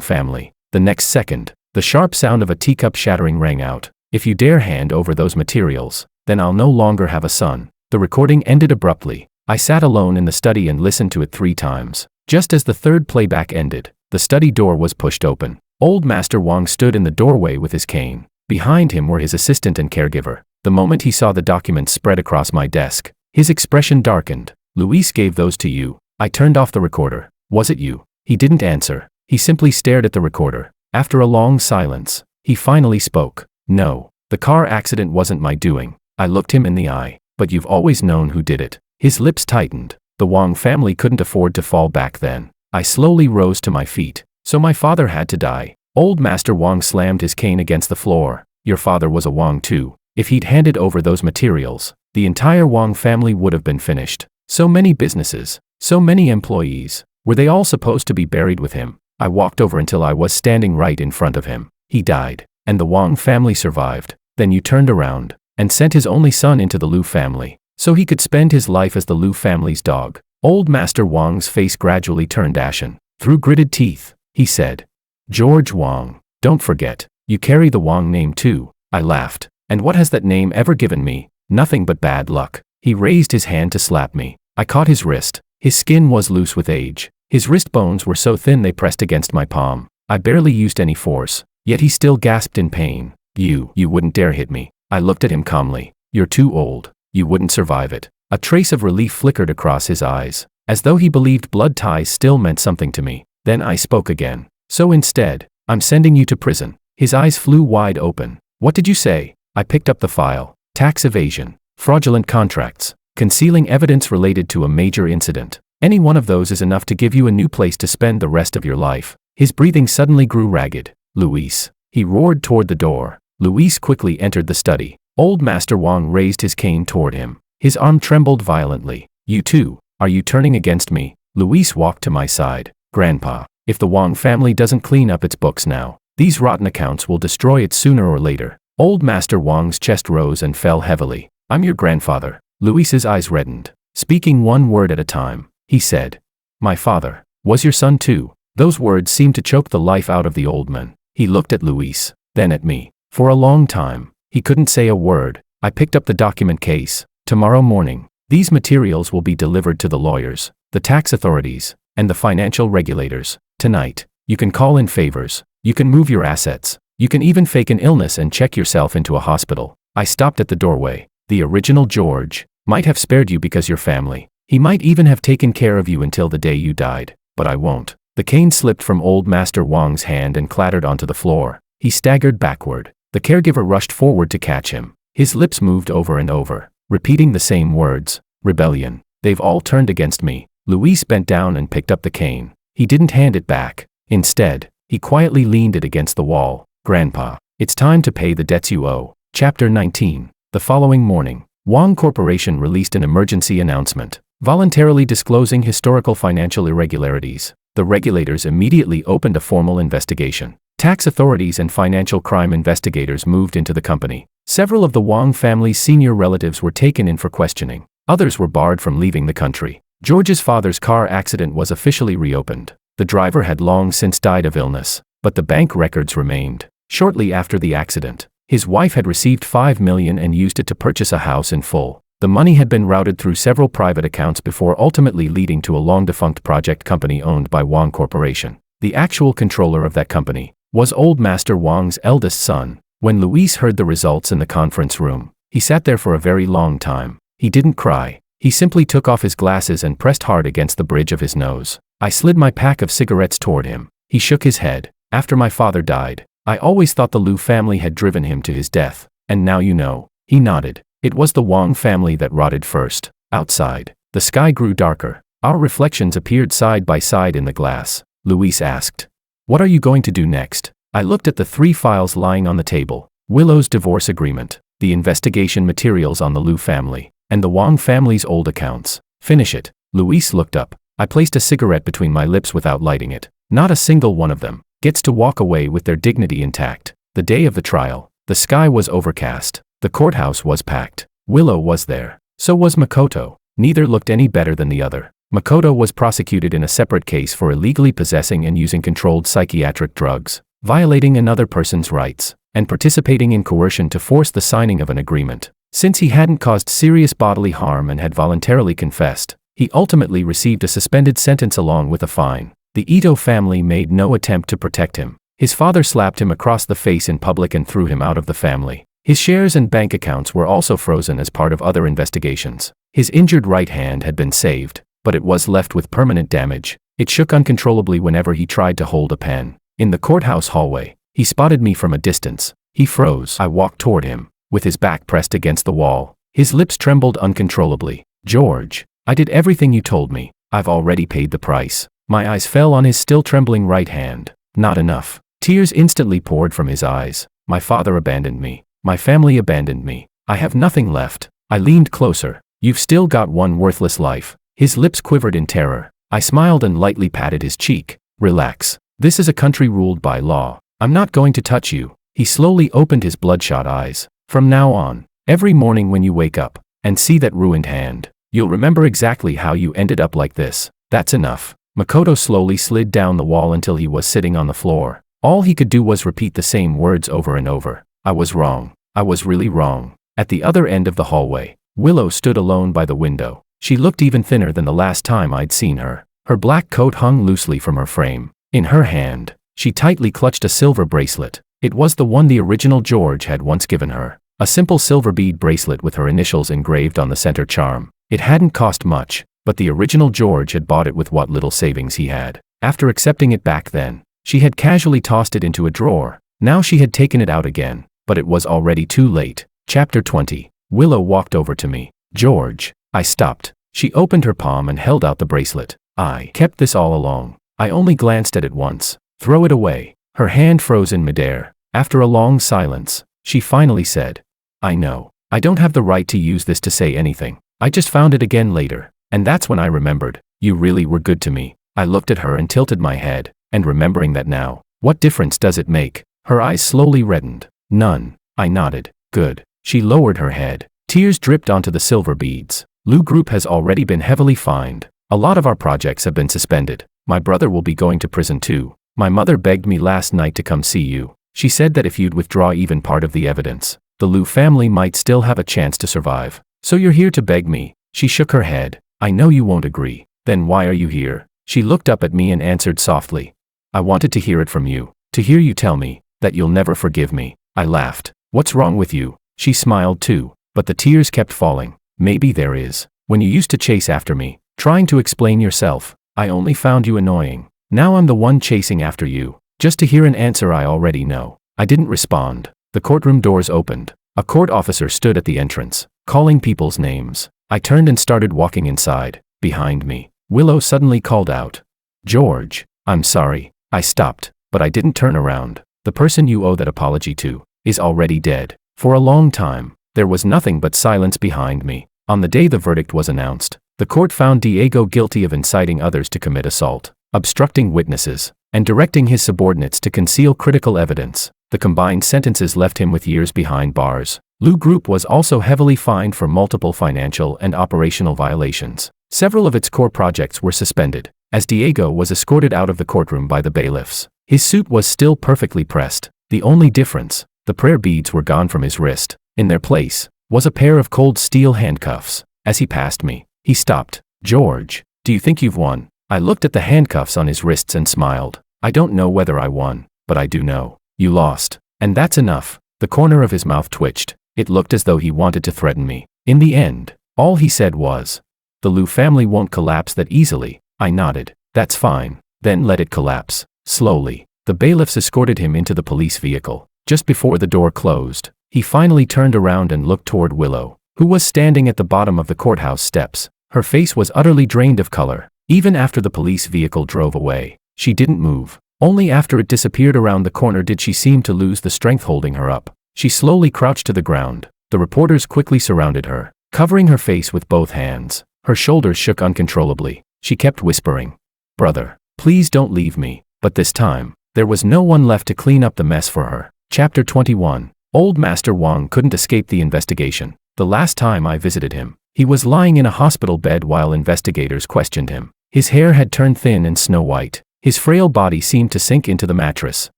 family." The next second, the sharp sound of a teacup shattering rang out. "If you dare hand over those materials, then I'll no longer have a son." The recording ended abruptly. I sat alone in the study and listened to it 3 times. Just as the third playback ended, the study door was pushed open. Old Master Wong stood in the doorway with his cane. Behind him were his assistant and caregiver. The moment he saw the documents spread across my desk, his expression darkened. "Luis gave those to you." I turned off the recorder. "Was it you?" He didn't answer. He simply stared at the recorder. After a long silence, he finally spoke. "No, the car accident wasn't my doing." I looked him in the eye. "But you've always known who did it." His lips tightened. The Wong family couldn't afford to fall back then. I slowly rose to my feet. "So my father had to die." Old Master Wong slammed his cane against the floor. "Your father was a Wong too. If he'd handed over those materials, the entire Wong family would have been finished. So many businesses, so many employees. Were they all supposed to be buried with him?" I walked over until I was standing right in front of him. "He died, and the Wong family survived. Then you turned around and sent his only son into the Liu family, so he could spend his life as the Liu family's dog." Old Master Wong's face gradually turned ashen. Through gritted teeth, he said, "George Wong, don't forget, you carry the Wong name too." I laughed. "And what has that name ever given me?" "Nothing but bad luck." He raised his hand to slap me. I caught his wrist. His skin was loose with age. His wrist bones were so thin they pressed against my palm. I barely used any force, yet he still gasped in pain. You wouldn't dare hit me." I looked at him calmly. "You're too old. You wouldn't survive it." A trace of relief flickered across his eyes, as though he believed blood ties still meant something to me. Then I spoke again. "So instead, I'm sending you to prison." His eyes flew wide open. "What did you say?" I picked up the file. "Tax evasion, fraudulent contracts, concealing evidence related to a major incident. Any one of those is enough to give you a new place to spend the rest of your life." His breathing suddenly grew ragged. "Luis." He roared toward the door. Luis quickly entered the study. Old Master Wong raised his cane toward him. His arm trembled violently. "You too, are you turning against me?" Luis walked to my side. "Grandpa, if the Wong family doesn't clean up its books now, these rotten accounts will destroy it sooner or later." Old Master Wong's chest rose and fell heavily. "I'm your grandfather." Luis's eyes reddened. Speaking one word at a time, he said, "My father was your son too." Those words seemed to choke the life out of the old man. He looked at Luis, then at me. For a long time, he couldn't say a word. I picked up the document case. "Tomorrow morning, these materials will be delivered to the lawyers, the tax authorities, and the financial regulators. Tonight, you can call in favors. You can move your assets. You can even fake an illness and check yourself into a hospital." I stopped at the doorway. "The original George might have spared you because your family. He might even have taken care of you until the day you died. But I won't." The cane slipped from Old Master Wong's hand and clattered onto the floor. He staggered backward. The caregiver rushed forward to catch him. His lips moved over and over, repeating the same words. "Rebellion. They've all turned against me." Luis bent down and picked up the cane. He didn't hand it back. Instead, he quietly leaned it against the wall. "Grandpa, it's time to pay the debts you owe." Chapter 19. The following morning, Wong Corporation released an emergency announcement, voluntarily disclosing historical financial irregularities. The regulators immediately opened a formal investigation. Tax authorities and financial crime investigators moved into the company. Several of the Wong family's senior relatives were taken in for questioning. Others were barred from leaving the country. George's father's car accident was officially reopened. The driver had long since died of illness, but the bank records remained. Shortly after the accident, his wife had received $5 million and used it to purchase a house in full. The money had been routed through several private accounts before ultimately leading to a long-defunct project company owned by Wong Corporation. The actual controller of that company was Old Master Wong's eldest son. When Luis heard the results in the conference room, he sat there for a very long time. He didn't cry. He simply took off his glasses and pressed hard against the bridge of his nose. I slid my pack of cigarettes toward him. He shook his head. "After my father died, I always thought the Liu family had driven him to his death. And now you know." He nodded. "It was the Wong family that rotted first." Outside, the sky grew darker. Our reflections appeared side by side in the glass. Luis asked, "What are you going to do next?" I looked at the 3 files lying on the table. Willow's divorce agreement, the investigation materials on the Liu family, and the Wang family's old accounts. Finish it. Luis looked up. I placed a cigarette between my lips without lighting it. Not a single one of them gets to walk away with their dignity intact. The day of the trial, the sky was overcast. The courthouse was packed. Willow was there. So was Makoto. Neither looked any better than the other. Makoto was prosecuted in a separate case for illegally possessing and using controlled psychiatric drugs, violating another person's rights, and participating in coercion to force the signing of an agreement. Since he hadn't caused serious bodily harm and had voluntarily confessed, he ultimately received a suspended sentence along with a fine. The Ito family made no attempt to protect him. His father slapped him across the face in public and threw him out of the family. His shares and bank accounts were also frozen as part of other investigations. His injured right hand had been saved, but it was left with permanent damage. It shook uncontrollably whenever he tried to hold a pen. In the courthouse hallway, he spotted me from a distance. He froze. I walked toward him, with his back pressed against the wall. His lips trembled uncontrollably. George, I did everything you told me. I've already paid the price. My eyes fell on his still trembling right hand. Not enough. Tears instantly poured from his eyes. My father abandoned me. My family abandoned me. I have nothing left. I leaned closer. You've still got one worthless life. His lips quivered in terror. I smiled and lightly patted his cheek. Relax. This is a country ruled by law. I'm not going to touch you. He slowly opened his bloodshot eyes. From now on, every morning when you wake up and see that ruined hand, you'll remember exactly how you ended up like this. That's enough. Makoto slowly slid down the wall until he was sitting on the floor. All he could do was repeat the same words over and over. I was wrong. I was really wrong. At the other end of the hallway, Willow stood alone by the window. She looked even thinner than the last time I'd seen her. Her black coat hung loosely from her frame. In her hand, she tightly clutched a silver bracelet. It was the one the original George had once given her. A simple silver bead bracelet with her initials engraved on the center charm. It hadn't cost much, but the original George had bought it with what little savings he had. After accepting it back then, she had casually tossed it into a drawer. Now she had taken it out again, but it was already too late. Chapter 20. Willow walked over to me. George. I stopped. She opened her palm and held out the bracelet. I kept this all along. I only glanced at it once. Throw it away. Her hand froze in midair. After a long silence, she finally said, I know. I don't have the right to use this to say anything. I just found it again later. And that's when I remembered. You really were good to me. I looked at her and tilted my head. And remembering that now, what difference does it make? Her eyes slowly reddened. None. I nodded. Good. She lowered her head. Tears dripped onto the silver beads. Liu Group has already been heavily fined. A lot of our projects have been suspended. My brother will be going to prison too. My mother begged me last night to come see you. She said that if you'd withdraw even part of the evidence, the Liu family might still have a chance to survive. So you're here to beg me. She shook her head. I know you won't agree. Then why are you here? She looked up at me and answered softly. I wanted to hear it from you. To hear you tell me that you'll never forgive me. I laughed. What's wrong with you? She smiled too, but the tears kept falling. Maybe there is. When you used to chase after me, trying to explain yourself, I only found you annoying. Now I'm the one chasing after you, just to hear an answer I already know. I didn't respond. The courtroom doors opened. A court officer stood at the entrance, calling people's names. I turned and started walking inside. Behind me, Willow suddenly called out, George, I'm sorry. I stopped, but I didn't turn around. The person you owe that apology to is already dead. For a long time, there was nothing but silence behind me. On the day the verdict was announced, the court found Diego guilty of inciting others to commit assault, obstructing witnesses, and directing his subordinates to conceal critical evidence. The combined sentences left him with years behind bars. Liu Group was also heavily fined for multiple financial and operational violations. Several of its core projects were suspended, as Diego was escorted out of the courtroom by the bailiffs. His suit was still perfectly pressed. The only difference, the prayer beads were gone from his wrist. In their place was a pair of cold steel handcuffs. As he passed me, he stopped. George, do you think you've won? I looked at the handcuffs on his wrists and smiled. I don't know whether I won, but I do know. You lost. And that's enough. The corner of his mouth twitched. It looked as though he wanted to threaten me. In the end, all he said was, the Liu family won't collapse that easily. I nodded. That's fine. Then let it collapse. Slowly, the bailiffs escorted him into the police vehicle. Just before the door closed, he finally turned around and looked toward Willow, who was standing at the bottom of the courthouse steps. Her face was utterly drained of color. Even after the police vehicle drove away, she didn't move. Only after it disappeared around the corner did she seem to lose the strength holding her up. She slowly crouched to the ground, The reporters quickly surrounded her, covering her face with both hands. Her shoulders shook uncontrollably. She kept whispering, "Brother, please don't leave me." But this time, there was no one left to clean up the mess for her. Chapter 21. Old Master Wang couldn't escape the investigation. The last time I visited him, he was lying in a hospital bed while investigators questioned him. His hair had turned thin and snow-white. His frail body seemed to sink into the mattress.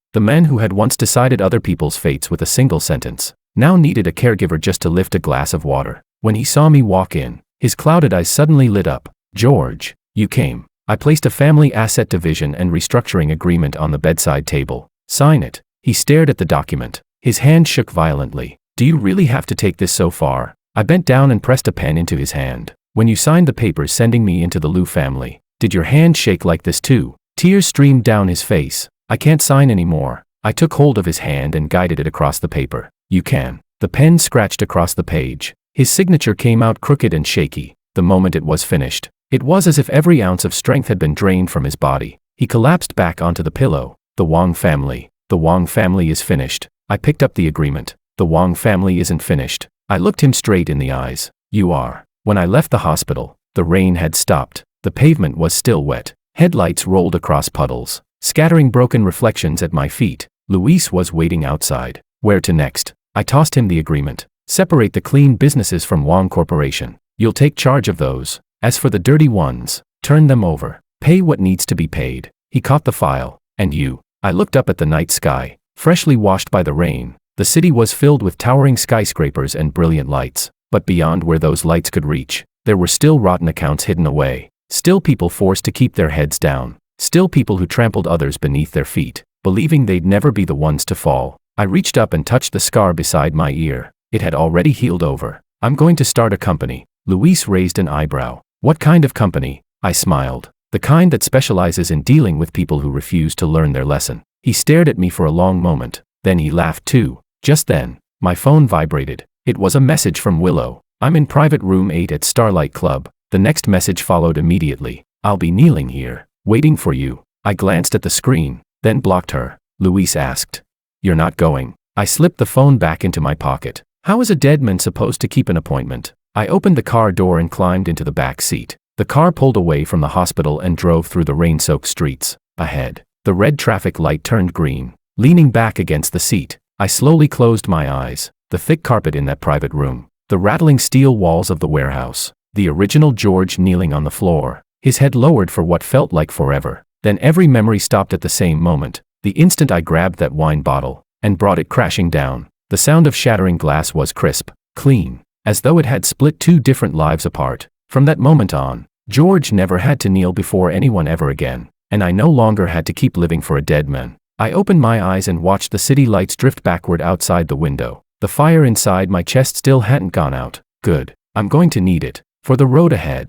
The man who had once decided other people's fates with a single sentence now needed a caregiver just to lift a glass of water. When he saw me walk in, his clouded eyes suddenly lit up. "George, you came." I placed a family asset division and restructuring agreement on the bedside table. "Sign it." He stared at the document. His hand shook violently. "Do you really have to take this so far?" I bent down and pressed a pen into his hand. "When you signed the papers sending me into the Liu family, did your hand shake like this too?" Tears streamed down his face. "I can't sign anymore." I took hold of his hand and guided it across the paper. "You can." The pen scratched across the page. His signature came out crooked and shaky. The moment it was finished, it was as if every ounce of strength had been drained from his body. He collapsed back onto the pillow. "The Wang family. The Wang family is finished." I picked up the agreement. "The Wang family isn't finished." I looked him straight in the eyes. "You are." When I left the hospital, the rain had stopped. The pavement was still wet. Headlights rolled across puddles, scattering broken reflections at my feet. Luis was waiting outside. Where to next? I tossed him the agreement. "Separate the clean businesses from Wang Corporation. You'll take charge of those. As for the dirty ones, turn them over. Pay what needs to be paid." He caught the file. "And you?" I looked up at the night sky, freshly washed by the rain. The city was filled with towering skyscrapers and brilliant lights. But beyond where those lights could reach, there were still rotten accounts hidden away. Still people forced to keep their heads down. Still people who trampled others beneath their feet, believing they'd never be the ones to fall. I reached up and touched the scar beside my ear. It had already healed over. "I'm going to start a company." Luis raised an eyebrow. "What kind of company?" I smiled. "The kind that specializes in dealing with people who refuse to learn their lesson." He stared at me for a long moment. Then he laughed too. Just then, my phone vibrated. It was a message from Willow. "I'm in private room 8 at Starlight Club." The next message followed immediately. "I'll be kneeling here, waiting for you." I glanced at the screen, then blocked her. Luis asked, "You're not going?" I slipped the phone back into my pocket. How is a dead man supposed to keep an appointment? I opened the car door and climbed into the back seat. The car pulled away from the hospital and drove through the rain-soaked streets. Ahead, the red traffic light turned green. Leaning back against the seat, I slowly closed my eyes. The thick carpet in that private room, the rattling steel walls of the warehouse, the original George kneeling on the floor, his head lowered for what felt like forever. Then every memory stopped at the same moment, the instant I grabbed that wine bottle and brought it crashing down. The sound of shattering glass was crisp, clean, as though it had split two different lives apart. From that moment on, George never had to kneel before anyone ever again, and I no longer had to keep living for a dead man. I opened my eyes and watched the city lights drift backward outside the window. The fire inside my chest still hadn't gone out. Good. I'm going to need it for the road ahead.